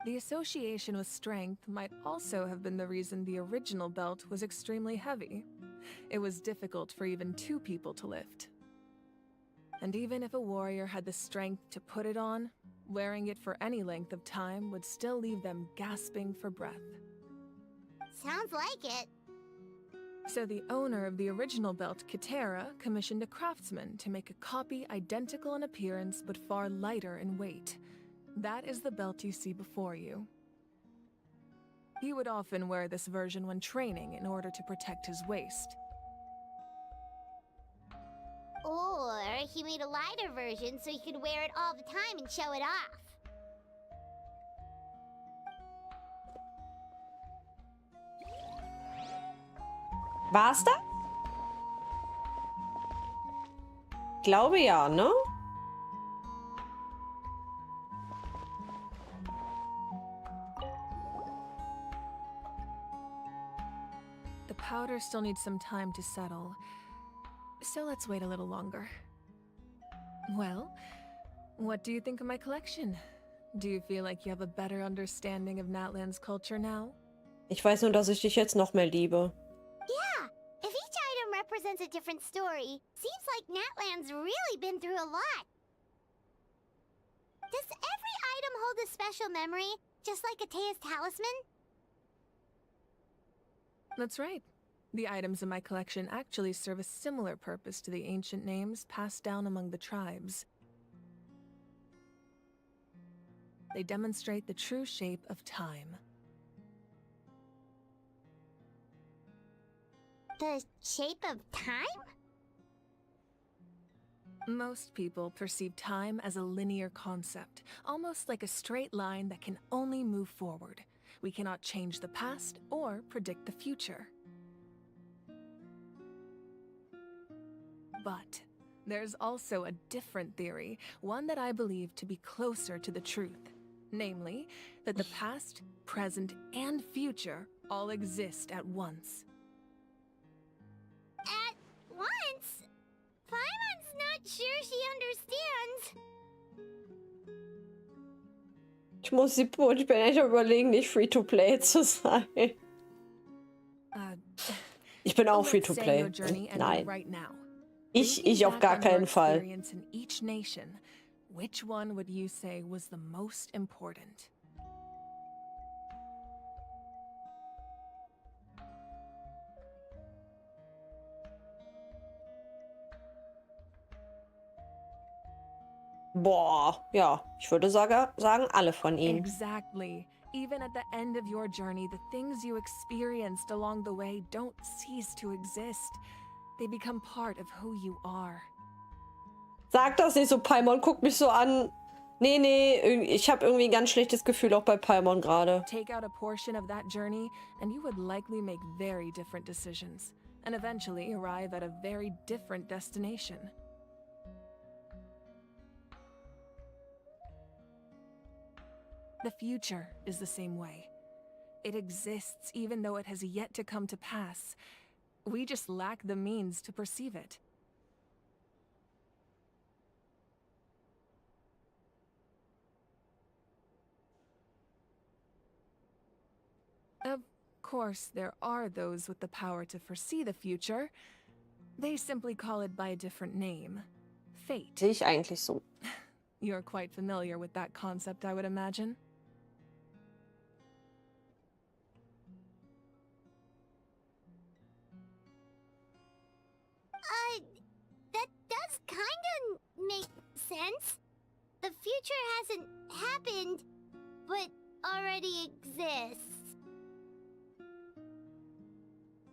S7: The association with strength might also have been the reason the original belt was extremely heavy. It was difficult for even 2 people to lift. And even if a warrior had the strength to put it on, wearing it for any length of time would still leave them gasping for breath.
S3: Sounds like it.
S7: So the owner of the original belt, Kitera, commissioned a craftsman to make a copy identical in appearance but far lighter in weight. That is the belt you see before you. He would often wear this version when training in order to protect his waist.
S3: Or he made a lighter version so he could wear it all the time and show it off.
S2: War's das? Glaube ja, ne?
S7: The powder still needs some time to settle, so let's wait a little longer. Well, what do you think of my collection? Do you feel like you have a better understanding of Natlan's culture now?
S2: Ich weiß nur, dass ich dich jetzt noch mehr liebe.
S8: Yeah, if each item represents a different story, seems like Natlan's really been through a lot. Does every item hold a special memory, just like Atea's talisman?
S7: That's right. The items in my collection actually serve a similar purpose to the ancient names passed down among the tribes. They demonstrate the true shape of time.
S8: The shape of time?
S7: Most people perceive time as a linear concept, almost like a straight line that can only move forward. We cannot change the past or predict the future. But there's also a different theory, one that I believe to be closer to the truth. Namely, that the past, present, and future all exist at once.
S8: At once? Paimon's not sure she understands.
S2: Ich bin echt überlegen, nicht Free-to-Play zu sein. Ich bin auch
S7: Let's say
S2: Free-to-Play.
S7: your journey ended
S2: Nein.
S7: right now.
S2: Ich auf gar keinen Fall.
S7: Experience in each nation, which one would you say was the most important?
S2: Boah, ja, ich würde sagen, alle von ihnen.
S7: Exactly. Even at the end of your journey, the things you experienced along the way don't cease to exist. They become part of who you are.
S2: Sag das nicht so, Paimon, guck mich so an. Nee, ich habe irgendwie ein ganz schlechtes Gefühl auch bei Paimon gerade.
S7: Take out a portion of that journey, and you would likely make very different decisions, and eventually arrive at a very different destination. The future is the same way. It exists even though it has yet to come to pass. We just lack the means to perceive it. Of course, there are those with the power to foresee the future. They simply call it by a different name. Fate.
S2: Sehe ich eigentlich so.
S7: You're quite familiar with that concept, I would imagine.
S8: That does kinda make sense. The future hasn't happened, but already exists.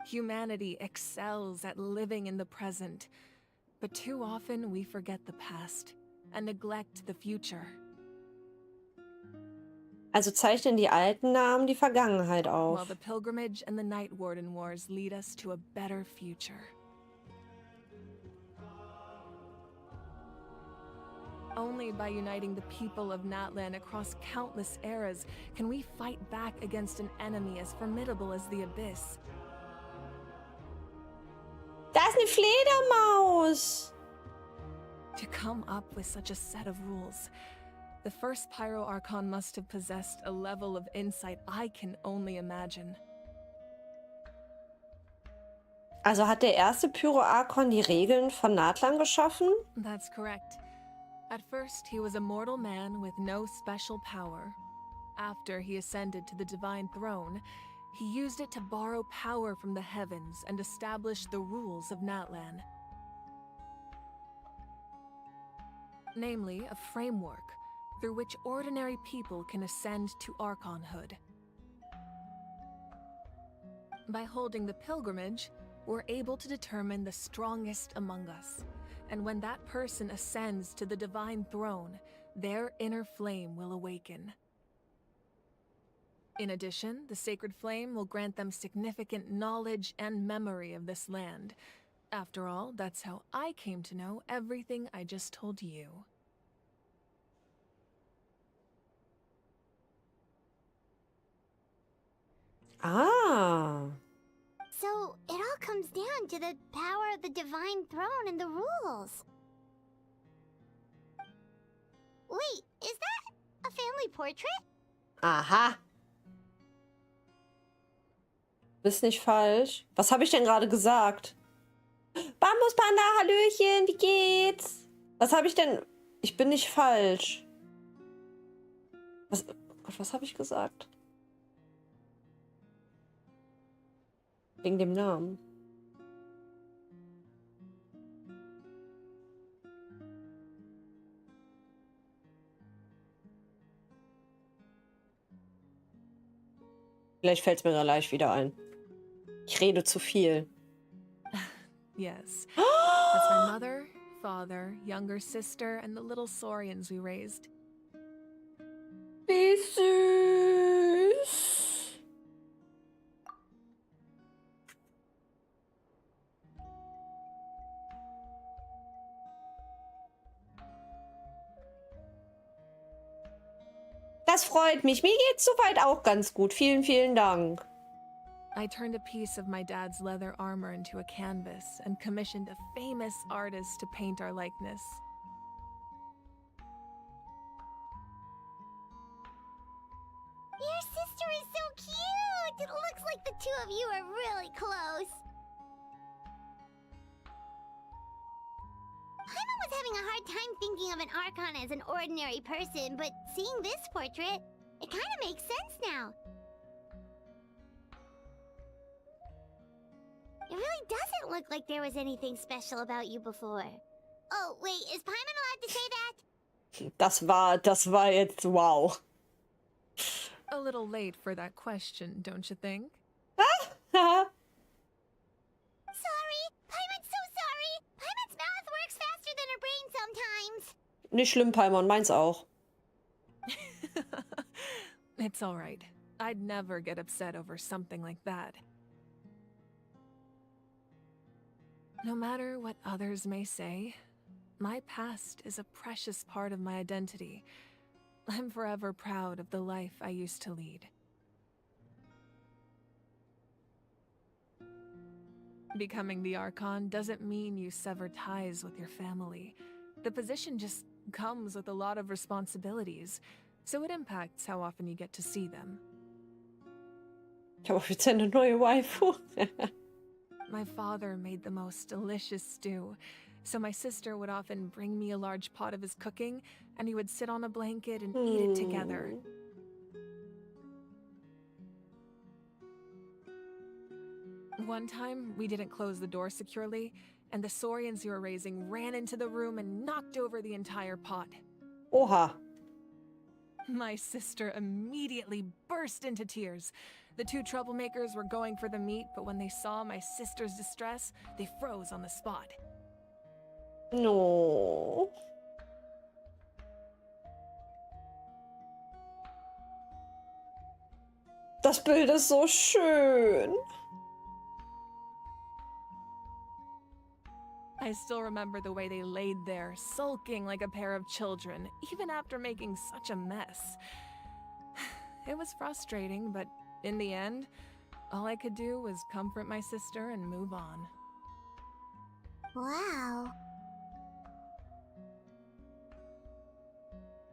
S7: Humanity excels at living in the present, but too often we forget the past and neglect the future.
S2: Also zeichnen die alten Namen die Vergangenheit
S7: While
S2: auf.
S7: the pilgrimage and the Night Warden Wars lead us to a better future. Only by uniting the people of Natlan across countless eras can we fight back against an enemy as formidable as the Abyss.
S2: Da ist eine Fledermaus!
S7: To come up with such a set of rules, the first Pyro Archon must have possessed a level of insight I can only imagine.
S2: Also hat der erste Pyro-Archon die Regeln von Natlan geschaffen?
S7: That's correct. At first, he was a mortal man with no special power. After he ascended to the Divine Throne, he used it to borrow power from the heavens and establish the rules of Natlan. Namely, a framework through which ordinary people can ascend to Archonhood. By holding the pilgrimage, we're able to determine the strongest among us. And when that person ascends to the Divine Throne, their inner flame will awaken. In addition, the Sacred Flame will grant them significant knowledge and memory of this land. After all, that's how I came to know everything I just told you.
S2: Ah.
S8: So, it all comes down to the power of the Divine Throne and the rules. Wait, is that a family portrait?
S2: Aha. Bist nicht falsch. Was habe ich denn gerade gesagt? Bambuspanda, Hallöchen, wie geht's? Was habe ich denn... Ich bin nicht falsch. Was... Gott, was habe ich gesagt? Wegen dem Namen. Vielleicht fällt es mir dann gleich wieder ein. Ich rede zu viel.
S7: Yes. That's my mother, father, younger sister, and the little saurians we raised.
S2: Wie süß. Das freut mich. Mir geht's soweit auch ganz gut. Vielen, vielen Dank.
S7: I turned a piece of my dad's leather armor into a canvas and commissioned a famous artist to paint our likeness.
S8: Your sister is so cute! It looks like the two of you are really close. Paimon was having a hard time thinking of an Archon as an ordinary person, but seeing this portrait, it kind of makes sense now. It really doesn't look like there was anything special about you before. Oh, wait, is Paimon allowed to say that?
S2: Das war jetzt wow.
S7: A little late for that question, don't you think?
S8: Sorry! Paimon's so sorry! Paimon's mouth works faster than her brain sometimes!
S2: Nicht schlimm, Paimon. Meins auch.
S7: It's all right. I'd never get upset over something like that. No matter what others may say, my past is a precious part of my identity. I'm forever proud of the life I used to lead. Becoming the Archon doesn't mean you sever ties with your family. The position just comes with a lot of responsibilities, so it impacts how often you get to see them.
S2: Ich habe offiziell eine neue Waifu.
S7: My father made the most delicious stew, so my sister would often bring me a large pot of his cooking, and we would sit on a blanket and eat it together. One time, we didn't close the door securely, and the saurians you were raising ran into the room and knocked over the entire pot.
S2: Oha.
S7: My sister immediately burst into tears. The two troublemakers were going for the meat, but when they saw my sister's distress, they froze on the spot.
S2: No. Das Bild ist so schön.
S7: I still remember the way they laid there, sulking like a pair of children, even after making such a mess. It was frustrating, but in the end, all I could do was comfort my sister and move on.
S8: Wow.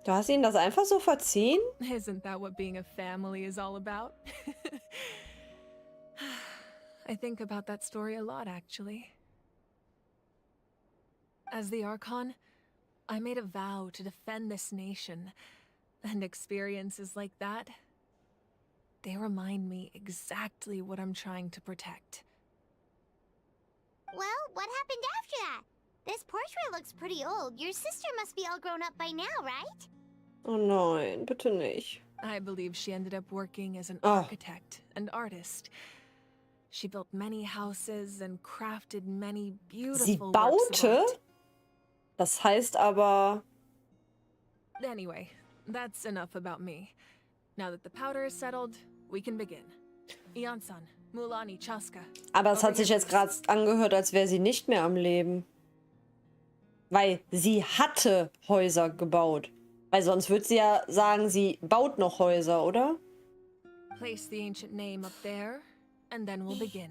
S2: Du hast ihnen das einfach so verziehen?
S7: Isn't that what being a family is all about? I think about that story a lot, actually. As the Archon, I made a vow to defend this nation, and experiences like that, they remind me exactly what I'm trying to protect.
S8: Well, what happened after that? This portrait looks pretty old. Your sister must be all grown up by now, right?
S2: Oh nein, bitte nicht.
S7: I believe she ended up working as an
S2: Oh.
S7: architect and artist. She built many houses and crafted many
S2: Sie
S7: beautiful works of
S2: baute?
S7: art.
S2: Das heißt aber...
S7: Anyway, that's enough about me. Now that the powder is settled, we can begin. Ian-san, Mulani, Chaska.
S2: Aber es hat sich jetzt gerade angehört, als wäre sie nicht mehr am Leben. Weil sie hatte Häuser gebaut. Weil sonst würde sie ja sagen, sie baut noch Häuser, oder?
S7: Place the ancient name up there, and then we'll begin.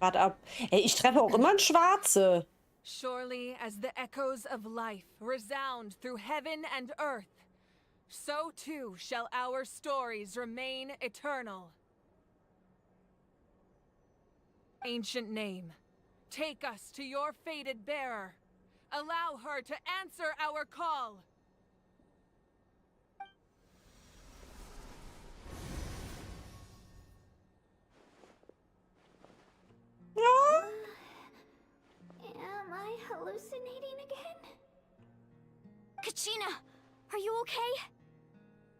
S2: Warte ab. Ey, ich treffe auch immer einen Schwarze.
S7: Surely as the echoes of life resound through heaven and earth, so too shall our stories remain eternal. Ancient name, take us to your fated bearer. Allow her to answer our call.
S8: Am I hallucinating again?
S3: Kachina, are you okay?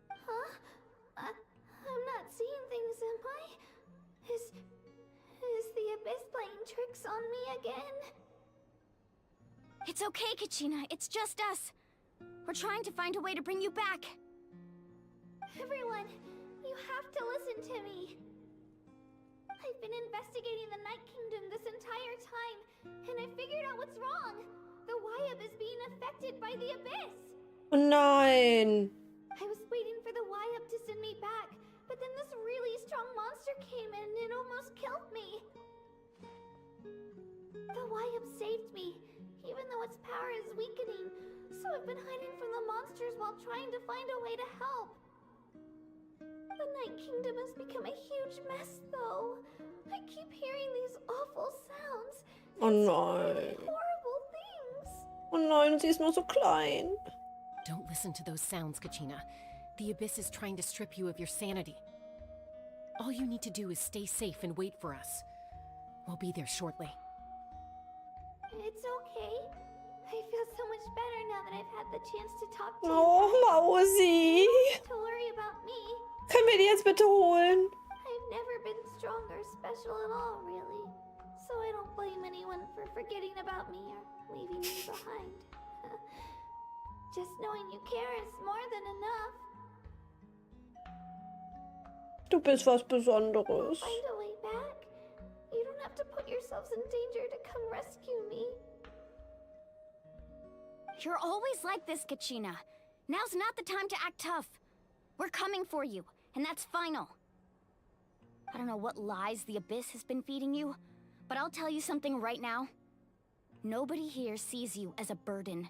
S8: Huh? I'm not seeing things, am I? Is the Abyss playing tricks on me again?
S3: It's okay, Kachina. It's just us. We're trying to find a way to bring you back.
S8: Everyone, you have to listen to me. I've been investigating the Night Kingdom this entire time, and I figured out what's wrong. The Wyab is being affected by the Abyss.
S2: Oh nein.
S8: I was waiting for the Wyab to send me back, but then this really strong monster came in and almost killed me. The Wyab saved me, even though its power is weakening, so I've been hiding from the monsters while trying to find a way to help. The Night Kingdom has become a huge mess, though. I keep hearing these awful sounds.
S2: Oh
S8: and
S2: nein.
S8: horrible things.
S2: Oh nein, sie ist nur so klein.
S4: Don't listen to those sounds, Kachina. The Abyss is trying to strip you of your sanity. All you need to do is stay safe and wait for us. We'll be there shortly.
S8: It's okay. I feel so much better now that I've had the chance to talk to
S2: Oh,
S8: you guys.
S2: Mausi.
S8: To worry about me.
S2: Können wir die jetzt bitte holen?
S8: I've never been strong or special at all, really. So I don't blame anyone for forgetting about me or leaving me behind. Just knowing you care is more than enough.
S2: Du bist was Besonderes.
S8: Find a way back. You don't have to put yourselves in danger to come rescue me.
S3: You're always like this, Kachina. Now's not the time to act tough. We're coming for you, and that's final. I don't know what lies the Abyss has been feeding you, but I'll tell you something right now. Nobody here sees you as a burden.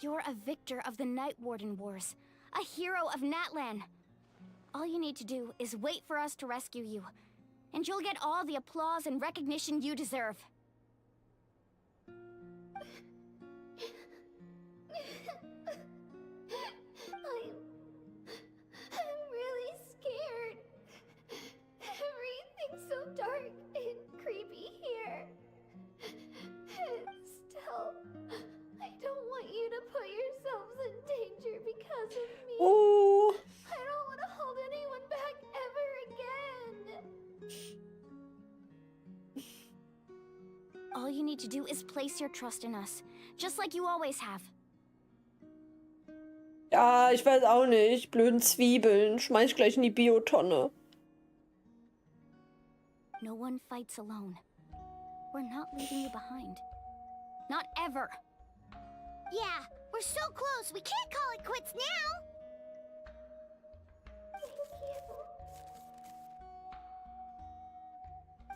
S3: You're a victor of the Night Warden Wars, a hero of Natlan. All you need to do is wait for us to rescue you, and you'll get all the applause and recognition you deserve.
S8: I'm really scared. Everything's so dark and creepy here. And still, I don't want you to put yourselves in danger because of me.
S2: Oh.
S8: I don't want to hold anyone back ever again.
S3: All you need to do is place your trust in us, just like you always have.
S2: Ja, ich weiß auch nicht. Blöden Zwiebeln. Schmeiß ich gleich in die Biotonne.
S3: No one fights alone. We're not leaving you behind. Not ever.
S8: Yeah, we're so close. We can't call it quits now. Thank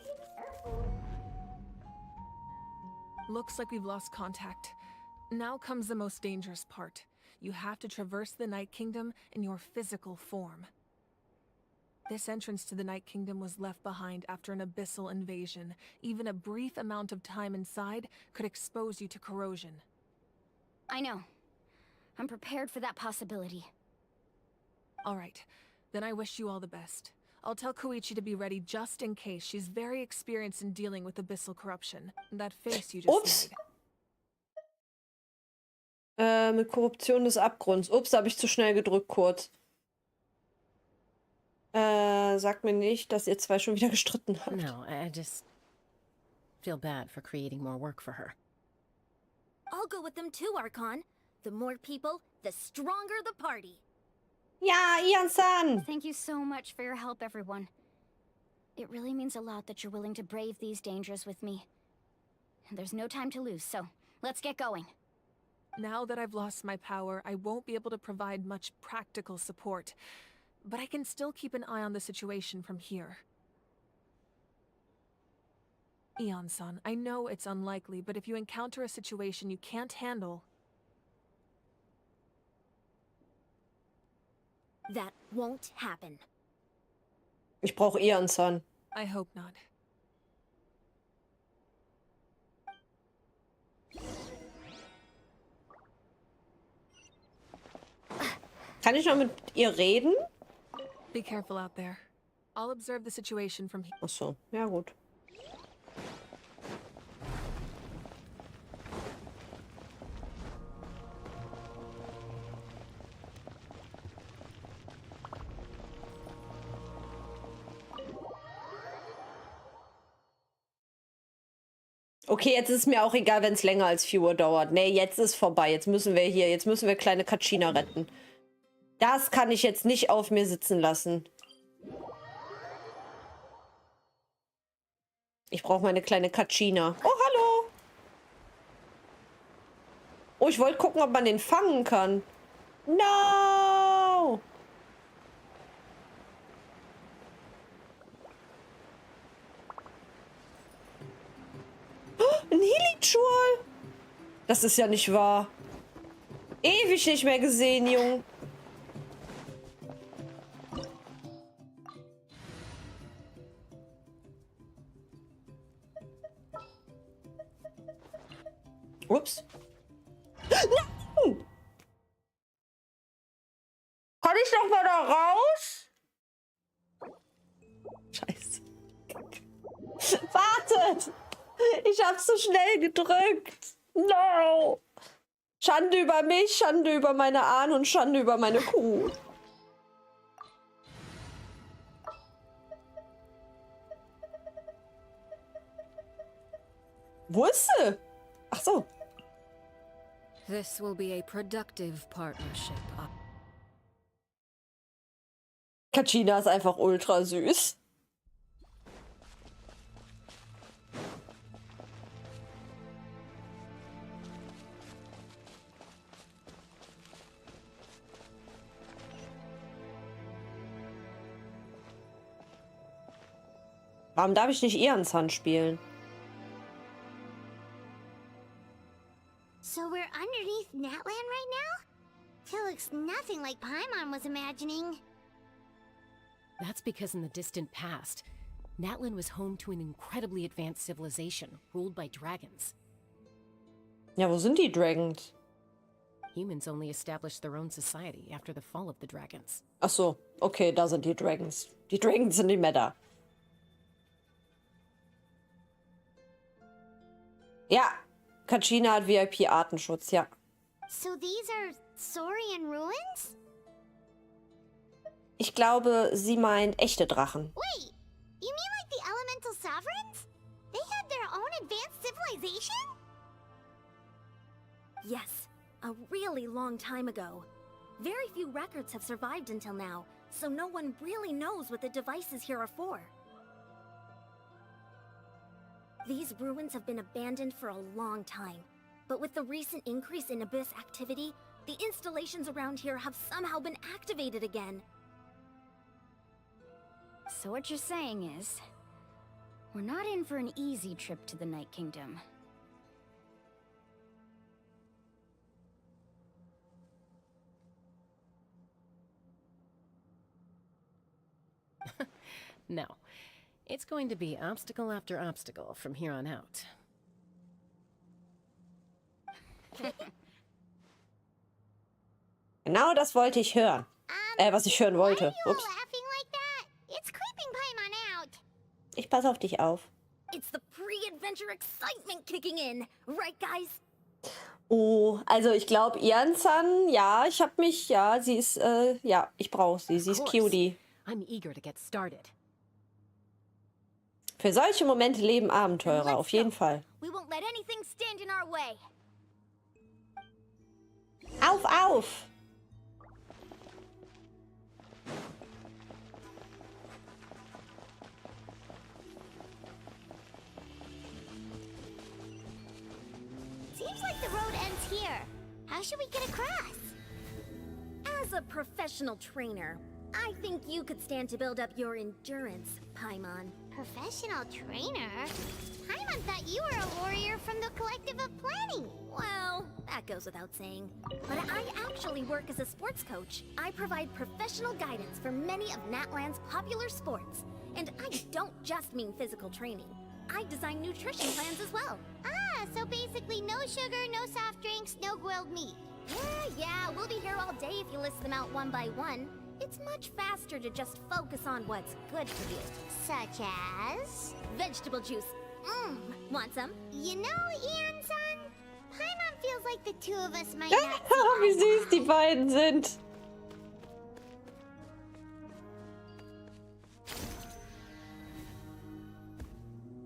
S8: you. Be careful.
S7: Looks like we've lost contact. Now comes the most dangerous part. You have to traverse the Night Kingdom in your physical form. This entrance to the Night Kingdom was left behind after an abyssal invasion. Even a brief amount of time inside could expose you to corrosion.
S3: I know. I'm prepared for that possibility.
S7: All right, then I wish you all the best. I'll tell Koichi to be ready just in case. She's very experienced in dealing with abyssal corruption. That face you just
S2: Ups.
S7: made.
S2: Mit Korruption des Abgrunds. Ups, da habe ich zu schnell gedrückt kurz. Sag mir nicht, dass ihr zwei schon wieder gestritten habt.
S4: No, I just feel bad for creating more work for her.
S6: I'll go with them too, Archon. The more people, the stronger the party.
S2: Ja, Ian-san!
S3: Thank you so much for your help, everyone. It really means a lot that you're willing to brave these dangers with me. And there's no time to lose, so let's get going.
S7: Now that I've lost my power, I won't be able to provide much practical support. But I can still keep an eye on the situation from here. Eon-san, I know it's unlikely, but if you encounter a situation you can't handle...
S3: That won't happen.
S2: Ich brauche Eon-san.
S7: I hope not.
S2: Kann ich noch mit ihr reden?
S7: Be careful out there. I'll observe the situation from here.
S2: Ach so, ja gut. Okay, jetzt ist es mir auch egal, wenn es länger als 4 Uhr dauert. Nee, jetzt ist vorbei. Jetzt müssen wir kleine Kachina retten. Das kann ich jetzt nicht auf mir sitzen lassen. Ich brauche meine kleine Kachina. Oh, hallo. Oh, ich wollte gucken, ob man den fangen kann. No! Ein Healing-Schul. Das ist ja nicht wahr. Ewig nicht mehr gesehen, Jung. Ups. Nein! Kann ich noch mal da raus? Scheiße. Wartet! Ich hab's so schnell gedrückt. No! Schande über mich, Schande über meine Ahnen und Schande über meine Kuh. Wo ist sie? Ach so.
S4: This will be a productive partnership.
S2: Kachina ist einfach ultra süß. Warum darf ich nicht Eons-san spielen?
S8: So we're underneath Natland right now? It looks nothing like Paimon was imagining.
S4: That's because in the distant past, Natlan was home to an incredibly advanced civilization ruled by dragons.
S2: Ja, wo sind die Dragons?
S4: Humans only established their own society after the fall of the dragons.
S2: Ach so, okay, da sind die Dragons. Die Dragons sind nicht mehr da. Ja, Kachina hat VIP-Artenschutz, ja.
S8: So these are Saurian ruins?
S2: Ich glaube, sie meint echte Drachen.
S8: Wait, you mean like the elemental sovereigns? They had their own advanced civilization?
S3: Yes, a really long time ago. Very few records have survived until now, so no one really knows what the devices here are for. These ruins have been abandoned for a long time, but with the recent increase in Abyss activity, the installations around here have somehow been activated again.
S9: So what you're saying is, we're not in for an easy trip to the Night Kingdom.
S4: No. It's going to be obstacle after obstacle from here on out.
S2: Genau das wollte ich hören. Was ich hören wollte.
S8: Why are you all
S2: Ups.
S8: laughing like that? It's creeping Paimon out.
S2: Ich passe auf dich auf.
S3: It's the pre-adventure excitement kicking in, right guys?
S2: Oh, also ich glaube, Eons-san, ja, ich habe mich, ja, sie ist, ja, ich brauche sie. Sie ist
S4: Of course.
S2: cutie.
S4: I'm eager to get started.
S2: Für solche Momente leben Abenteurer, auf jeden Fall.
S6: We won't let anything stand in our way.
S2: Auf, auf!
S8: Seems like the road ends here. How should we get across?
S3: As a professional trainer, I think you could stand to build up your endurance, Paimon.
S8: Professional trainer? Paimon thought you were a warrior from the Collective of Planning.
S3: Well, that goes without saying. But I actually work as a sports coach. I provide professional guidance for many of Natland's popular sports. And I don't just mean physical training. I design nutrition plans as well.
S8: Ah, so basically no sugar, no soft drinks, no grilled meat.
S3: Yeah, we'll be here all day if you list them out one by one. It's much faster to just focus on what's good for you.
S8: Such as?
S3: Vegetable juice. Want some?
S8: You know, Ian-san, Paimon feels like the two of us might not
S2: Wie
S8: see
S2: süß die beiden sind.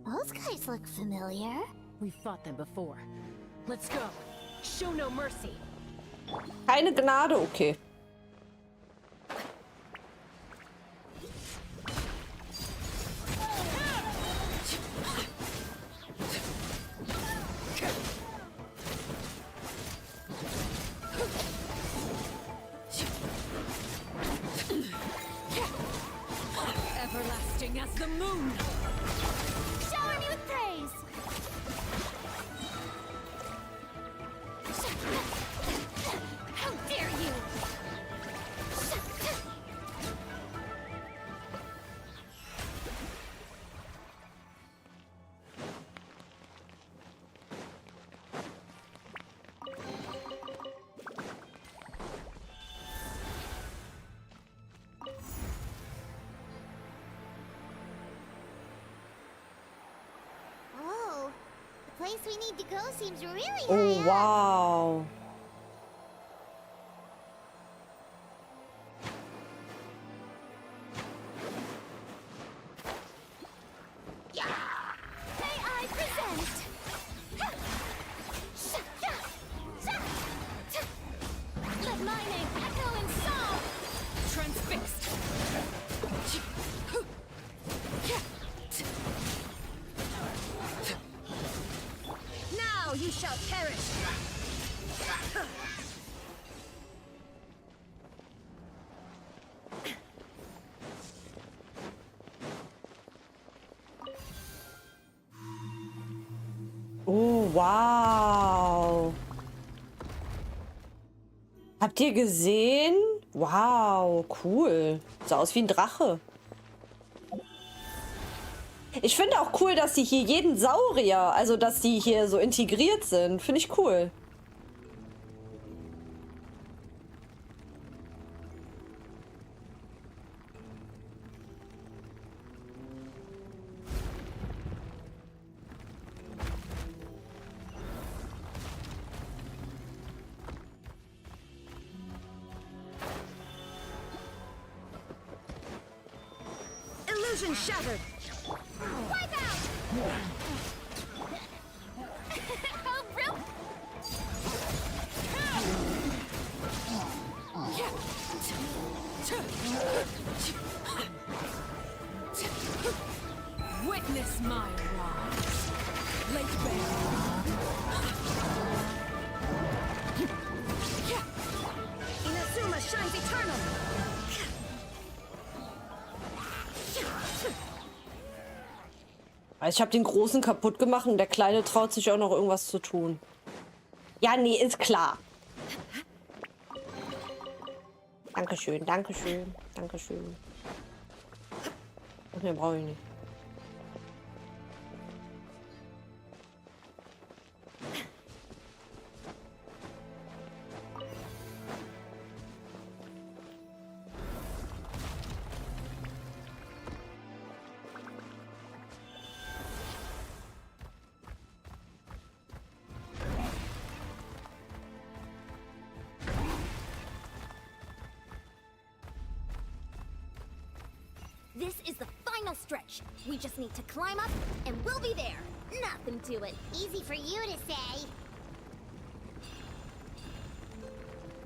S8: Those guys look familiar.
S4: We've fought them before. Let's go. Show no mercy.
S2: Keine Gnade, okay.
S4: Everlasting as the moon.
S3: Shower me with praise! How dare you!
S8: Oh, the place we need to go seems really
S2: Oh,
S8: high up.
S2: wow.
S3: May I present? Let my name echo in song!
S4: Transfixed.
S3: Now you shall perish!
S2: Oh, wow. Habt ihr gesehen? Wow, cool. Sah aus wie ein Drache. Ich finde auch cool, dass die hier jeden Saurier, also dass die hier so integriert sind. Finde ich cool.
S3: Illusion shattered! Wipe out! Oh, bro!
S4: Witness my rise. Late bear.
S3: Inazuma shines eternal!
S2: Also ich habe den Großen kaputt gemacht und der Kleine traut sich auch noch irgendwas zu tun. Ja, nee, ist klar. Dankeschön, Dankeschön, Dankeschön. Mehr brauche ich nicht.
S3: This is the final stretch. We just need to climb up, and we'll be there. Nothing to it.
S8: Easy for you to say.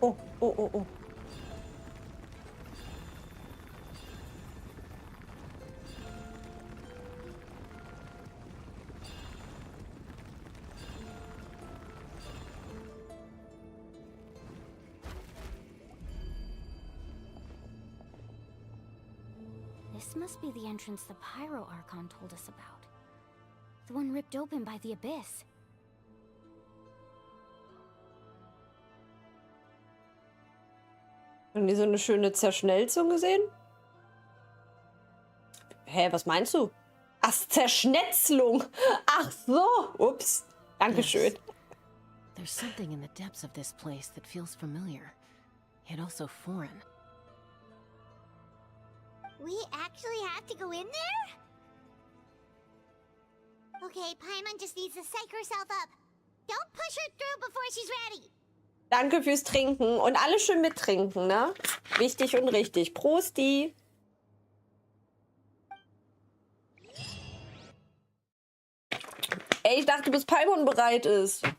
S2: Oh, oh, oh, oh.
S3: This must be the entrance the Pyro Archon told us about. The one ripped open by the Abyss.
S2: Haben die so eine schöne Zerschmelzung gesehen? Hä, was meinst du? Ach, Zerschnetzlung. Ach so. Ups. Dankeschön.
S4: Yes. There's something in the depths of this place that feels familiar, yet also foreign.
S8: We actually have to go in there? Okay, Paimon just needs to psych herself up. Don't push her through before she's ready.
S2: Danke fürs Trinken. Und alle schön mittrinken, ne? Wichtig und richtig. Prosti. Ey, ich dachte, bis Paimon bereit ist.
S8: Hey,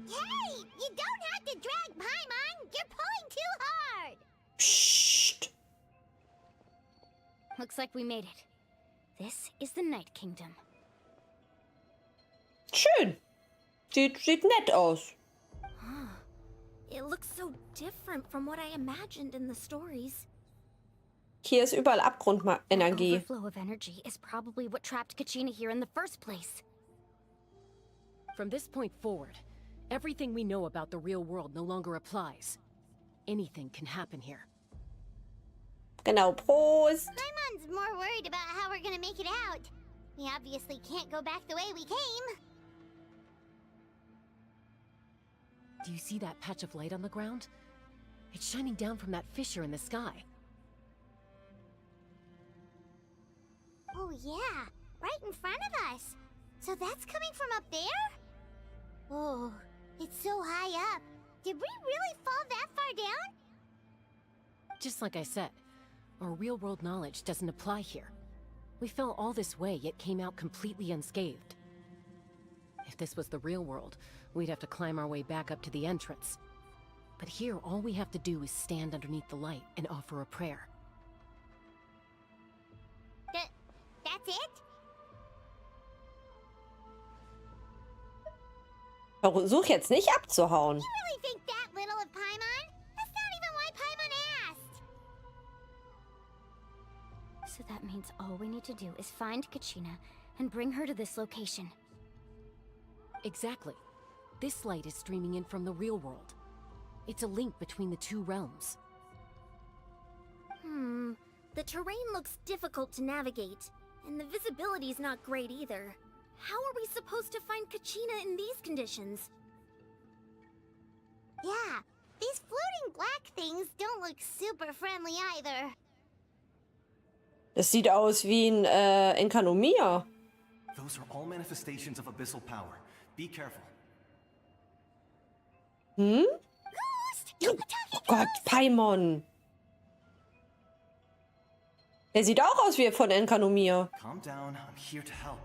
S8: you don't have to drag Paimon. You're pulling too hard.
S2: Psst.
S3: Looks like we made it. This is the Night Kingdom.
S2: Schön. Sieht nett aus.
S10: It looks so different from what I imagined in the stories.
S2: Hier ist überall Abgrundenergie.
S3: Overflow of energy is probably what trapped Kachina here in the first place.
S4: From this point forward, everything we know about the real world no longer applies. Anything can happen here.
S2: Genau, Prost.
S8: Paimon's more worried about how we're gonna make it out. We obviously can't go back the way we came.
S4: Do you see that patch of light on the ground? It's shining down from that fissure in the sky.
S8: Oh yeah, right in front of us. So that's coming from up there? Oh, it's so high up. Did we really fall that far down?
S4: Just like I said, our real-world knowledge doesn't apply here. We fell all this way, yet came out completely unscathed. If this was the real world, we'd have to climb our way back up to the entrance. But here, all we have to do is stand underneath the light and offer a prayer.
S8: That's it?
S2: Versuch jetzt nicht abzuhauen.
S8: You really think that little of Paimon? That's not even why Paimon asked.
S3: So that means all we need to do is find Kachina and bring her to this location.
S4: Exactly. This light is streaming in from the real world. It's a link between the two realms.
S10: The terrain looks difficult to navigate, and the visibility's not great either. How are we supposed to find Kachina in these conditions?
S8: Yeah, these floating black things don't look super friendly either.
S2: Das sieht aus wie ein Enkanomia.
S11: Those are all manifestations of abyssal power. Be careful.
S8: Ghost!
S2: Oh Gott, Paimon. Der sieht auch aus wie von Enkanomia.
S11: Calm down, I'm here to help.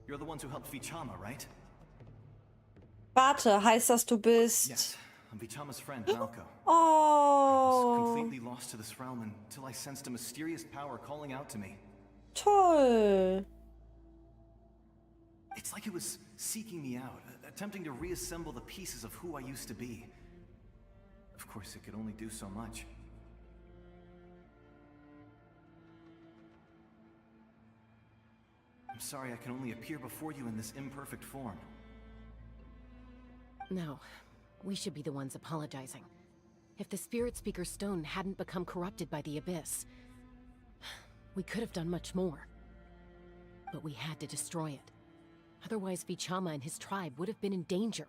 S11: You're the ones who helped Vichama, right?
S2: Warte, heißt das, du bist...
S11: Yes, I'm Vichama's friend, Malko. I was
S2: Oh,
S11: completely lost to this realm until I sensed a mysterious power calling out to me.
S2: toll.
S11: It's like it was seeking me out, attempting to reassemble the pieces of who I used to be. Of course, it could only do so much. I'm sorry I can only appear before you in this imperfect form.
S4: No, we should be the ones apologizing. If the Spirit Speaker Stone hadn't become corrupted by the Abyss, we could have done much more. But we had to destroy it. Otherwise, Vichama and his tribe would have been in danger.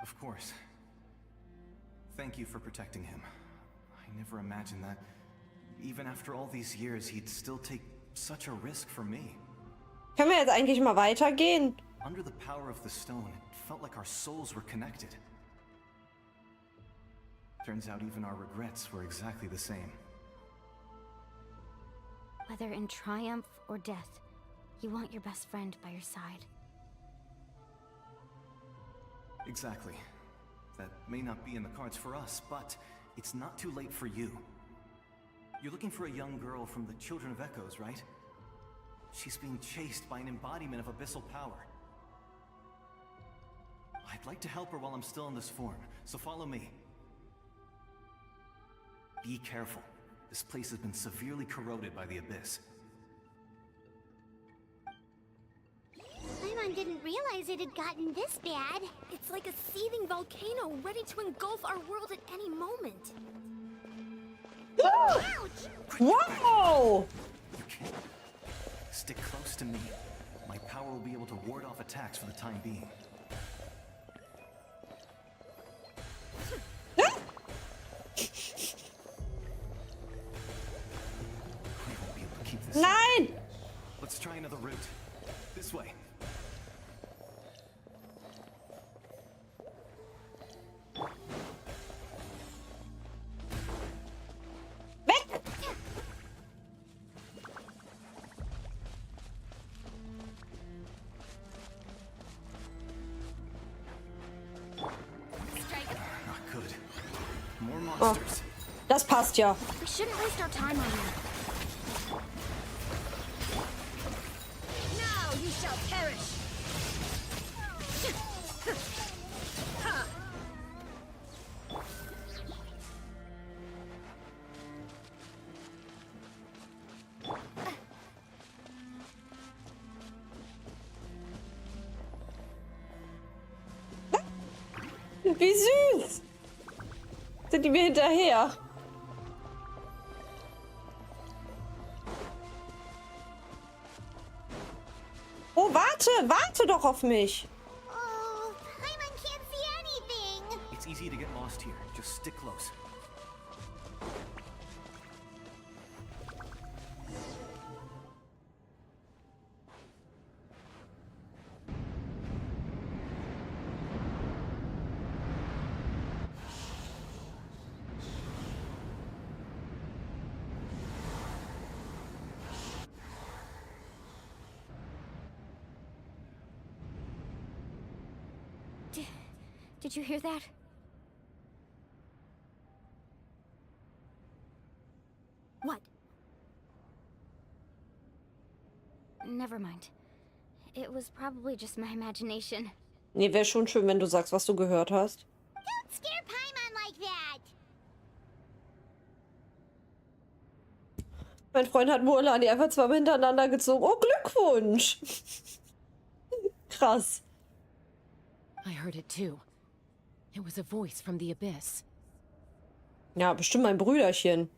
S11: Of course. Thank you for protecting him. I never imagined that, even after all these years, he'd still take such a risk for me.
S2: Können wir jetzt eigentlich mal weitergehen?
S11: Under the power of the stone, it felt like our souls were connected. Turns out even our regrets were exactly the same.
S3: Whether in triumph or death, you want your best friend by your side.
S11: Exactly. That may not be in the cards for us, but it's not too late for you. You're looking for a young girl from the Children of Echoes, right? She's being chased by an embodiment of abyssal power. I'd like to help her while I'm still in this form, so follow me. Be careful. This place has been severely corroded by the abyss.
S10: Paimon didn't realize it had gotten this bad. It's like a seething volcano ready to engulf our world at any moment. Ouch!
S2: Wow!
S11: You can't. Stick close to me. My power will be able to ward off attacks for the time being. We won't be able to keep this.
S2: Nein!
S11: Let's try another route. This way.
S2: Weg!
S11: Not good. More monsters.
S2: Das passt ja.
S3: We shouldn't waste our time on them.
S6: Now you shall perish!
S2: Wie süß! Sind die mir hinterher? Oh, warte doch auf mich.
S10: Oh, Paimon can't see anything.
S11: It's easy to get lost here. Just stick close.
S3: Did you hear that?
S10: What?
S3: Never mind. It was probably just my imagination.
S2: Nee, wäre schon schön, wenn du sagst, was du gehört hast.
S10: Don't scare Paimon like that.
S2: Mein Freund hat Mualani einfach zweimal hintereinander gezogen. Oh, Glückwunsch! Krass.
S4: I heard it too. It was a voice from the abyss.
S2: Ja, bestimmt mein Brüderchen.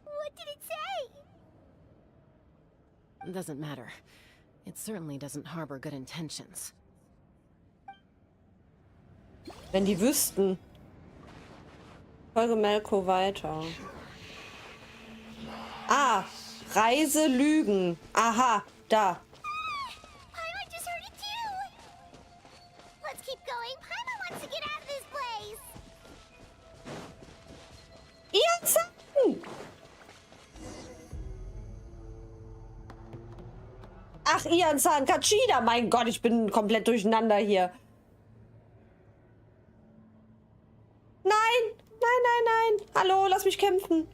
S10: What did it say?
S4: Doesn't matter. It certainly doesn't harbor good intentions.
S2: Wenn die wüssten. Folge Melko weiter. Ah, Reise Lügen. Aha, da.
S10: Paimon just heard it too. Let's keep going. Paimon wants to get out of this place.
S2: Ihr Zacken! Ach, Ian San, Kachida. Mein Gott, ich bin komplett durcheinander hier. Nein, nein, nein, nein. Hallo, lass mich kämpfen.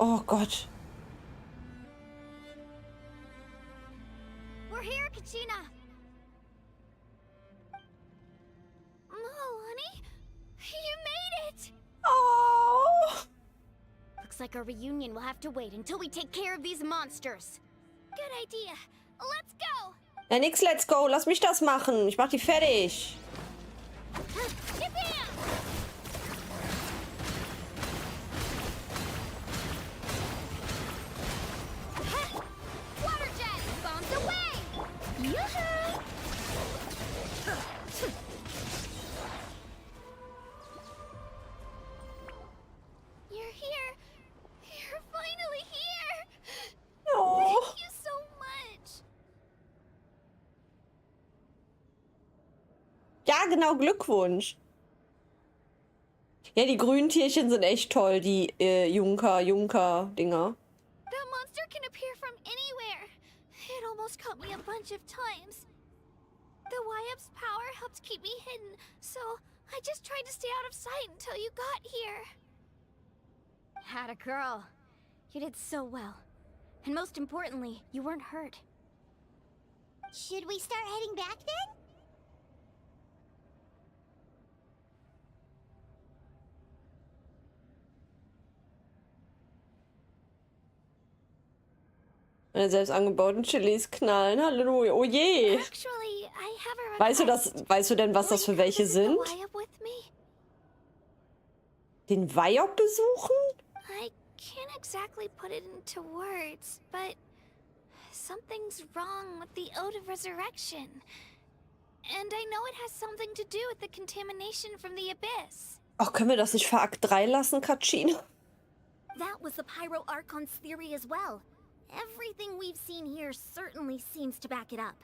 S2: Oh Gott.
S6: We're here, Kachina!
S10: Mualani, you made it.
S2: Oh.
S3: Looks like our reunion will have to wait until we take care of these monsters.
S10: Good idea. Let's go.
S2: Ja, nix, let's go. Lass mich das machen. Ich mach die fertig.
S10: Japan!
S6: Water jet! Bombs away!
S10: Yoo-hoo! You're here. You're finally here.
S2: Oh.
S10: Thank you so much.
S2: Ja, genau, Glückwunsch. Ja, die grünen Tierchen sind echt toll, die Junker-Dinger.
S10: That monster can appear from anywhere. It almost caught me a bunch of times. The YF's power helped keep me hidden, so I just tried to stay out of sight until you got here.
S3: Had a girl. You did so well. And most importantly, you weren't hurt.
S10: Should we start heading back then?
S2: Meine selbst angebauten Chilis knallen. Halleluja. Oh je.
S8: Actually, I have a
S2: Weißt du denn, was das für welche sind?
S8: Wyatt with me?
S2: Den Wyatt besuchen?
S8: I can't exactly put it into words, but something's wrong with the Ode of Resurrection. And I know it has something to do with the contamination from the Abyss.
S2: Ach, können wir das nicht für Akt 3 lassen, Kachina?
S10: That was the Pyro Archon's theory as well. Everything we've seen here certainly seems to back it up.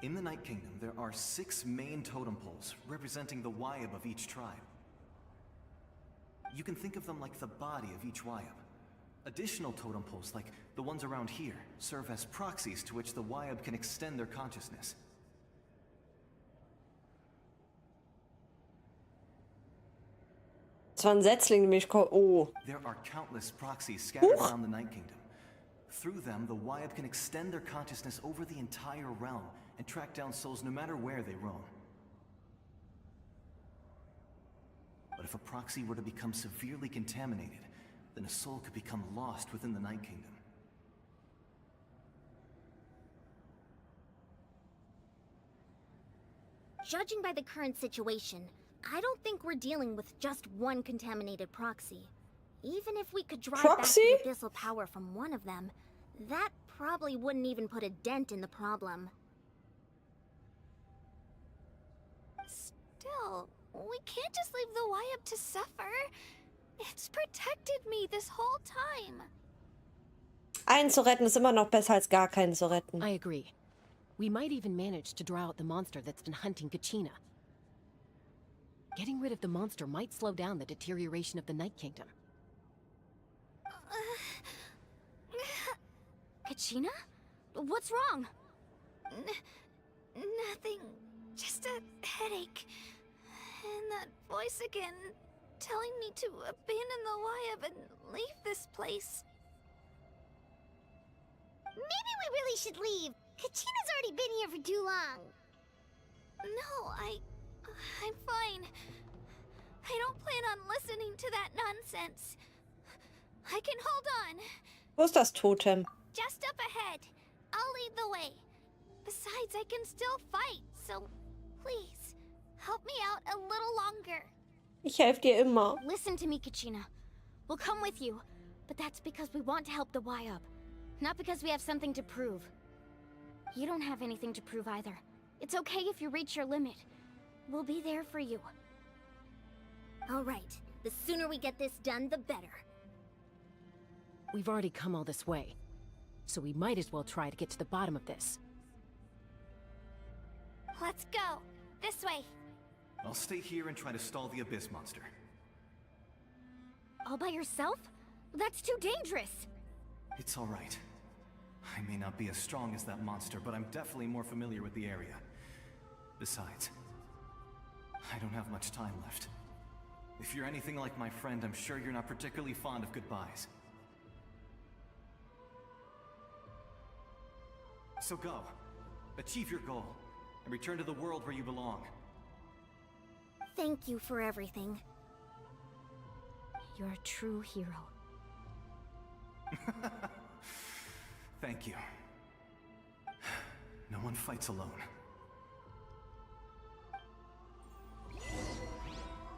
S11: In the Night Kingdom, there are 6 main totem poles representing the Wyatt of each tribe. You can think of them like the body of each Wyatt. Additional totem poles, like the ones around here, serve as proxies to which the Wyatt can extend their consciousness.
S2: Das war ein Setzling, nämlich. Oh.
S11: There are countless proxies scattered around the Night Kingdom. Through them, the Wyatt can extend their consciousness over the entire realm and track down souls no matter where they roam. But if a proxy were to become severely contaminated, then a soul could become lost within the Night Kingdom.
S10: Judging by the current situation, I don't think we're dealing with just one contaminated proxy. Even if we could drive back the abyssal power from one of them, that probably wouldn't even put a dent in the problem.
S8: Still, we can't just leave the Wyatt to suffer. It's protected me this whole time.
S2: Einen zu retten ist immer noch besser als gar keinen zu retten.
S4: I agree. We might even manage to draw out the monster that's been hunting Kachina. Getting rid of the monster might slow down the deterioration of the Night Kingdom.
S3: Kachina? What's wrong?
S8: Nothing. Just a headache. And that voice again, telling me to abandon the Wyatt and leave this place.
S10: Maybe we really should leave. Kachina's already been here for too long.
S8: No, I'm fine. I don't plan on listening to that nonsense. I can hold on.
S2: Wo ist das Totem?
S8: Just up ahead. I'll lead the way. Besides, I can still fight, so please, help me out a little longer.
S2: Ich helfe dir immer.
S3: Listen to me, Kachina. We'll come with you, but that's because we want to help the Wyatt, not because we have something to prove. You don't have anything to prove either. It's okay if you reach your limit. We'll be there for you.
S10: All right. The sooner we get this done, the better.
S4: We've already come all this way, so we might as well try to get to the bottom of this.
S8: Let's go. This way.
S11: I'll stay here and try to stall the Abyss monster.
S3: All by yourself? That's too dangerous.
S11: It's all right. I may not be as strong as that monster, but I'm definitely more familiar with the area. Besides, I don't have much time left. If you're anything like my friend, I'm sure you're not particularly fond of goodbyes. So go. Achieve your goal, and return to the world where you belong.
S10: Thank you for everything.
S3: You're a true hero.
S11: Thank you. No one fights alone.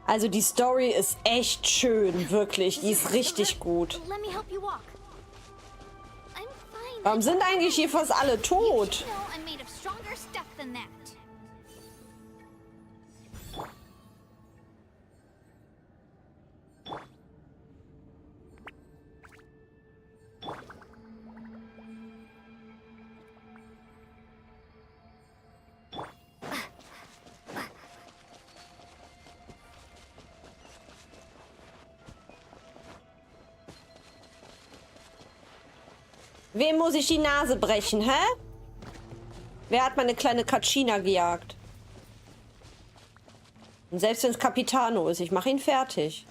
S2: Also die Story ist echt schön, wirklich. Die ist richtig gut.
S3: Let me help you walk.
S8: I'm fine.
S2: Warum sind eigentlich hier fast alle tot?
S8: You know I'm made of stronger stuff than that.
S2: Wem muss ich die Nase brechen, hä? Wer hat meine kleine Kachina gejagt? Und selbst wenn es Capitano ist, ich mache ihn fertig.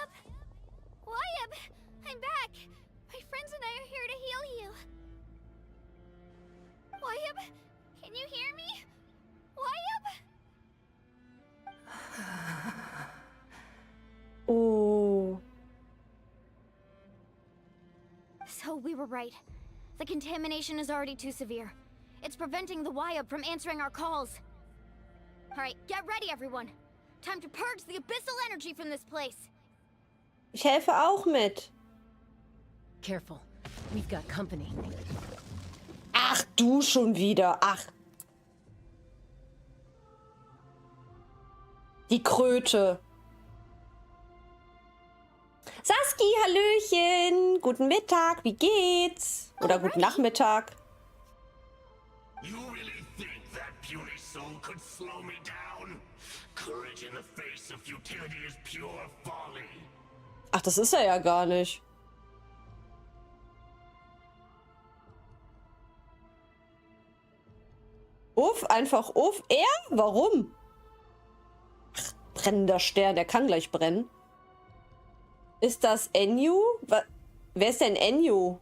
S8: Wyatt? Wyatt! I'm back! My friends and I are here to heal you. Wyatt? Can you hear me? Wyatt?
S2: Oh.
S3: So we were right. The contamination is already too severe. It's preventing the Wyatt from answering our calls. Alright, get ready everyone. Time to purge the abyssal energy from this place.
S2: Ich helfe auch mit.
S4: Careful. We've got company.
S2: Ach, du schon wieder. Ach. Die Kröte. Saski, hallöchen. Guten Mittag, wie geht's? Oder guten Nachmittag.
S12: You really think that puny soul could slow me down? Courage in the face of futility is pure folly.
S2: Ach, das ist er ja gar nicht. Uff, einfach uff. Er? Warum? Ach, brennender Stern, der kann gleich brennen. Ist das Enyu? Wer ist denn Enyu?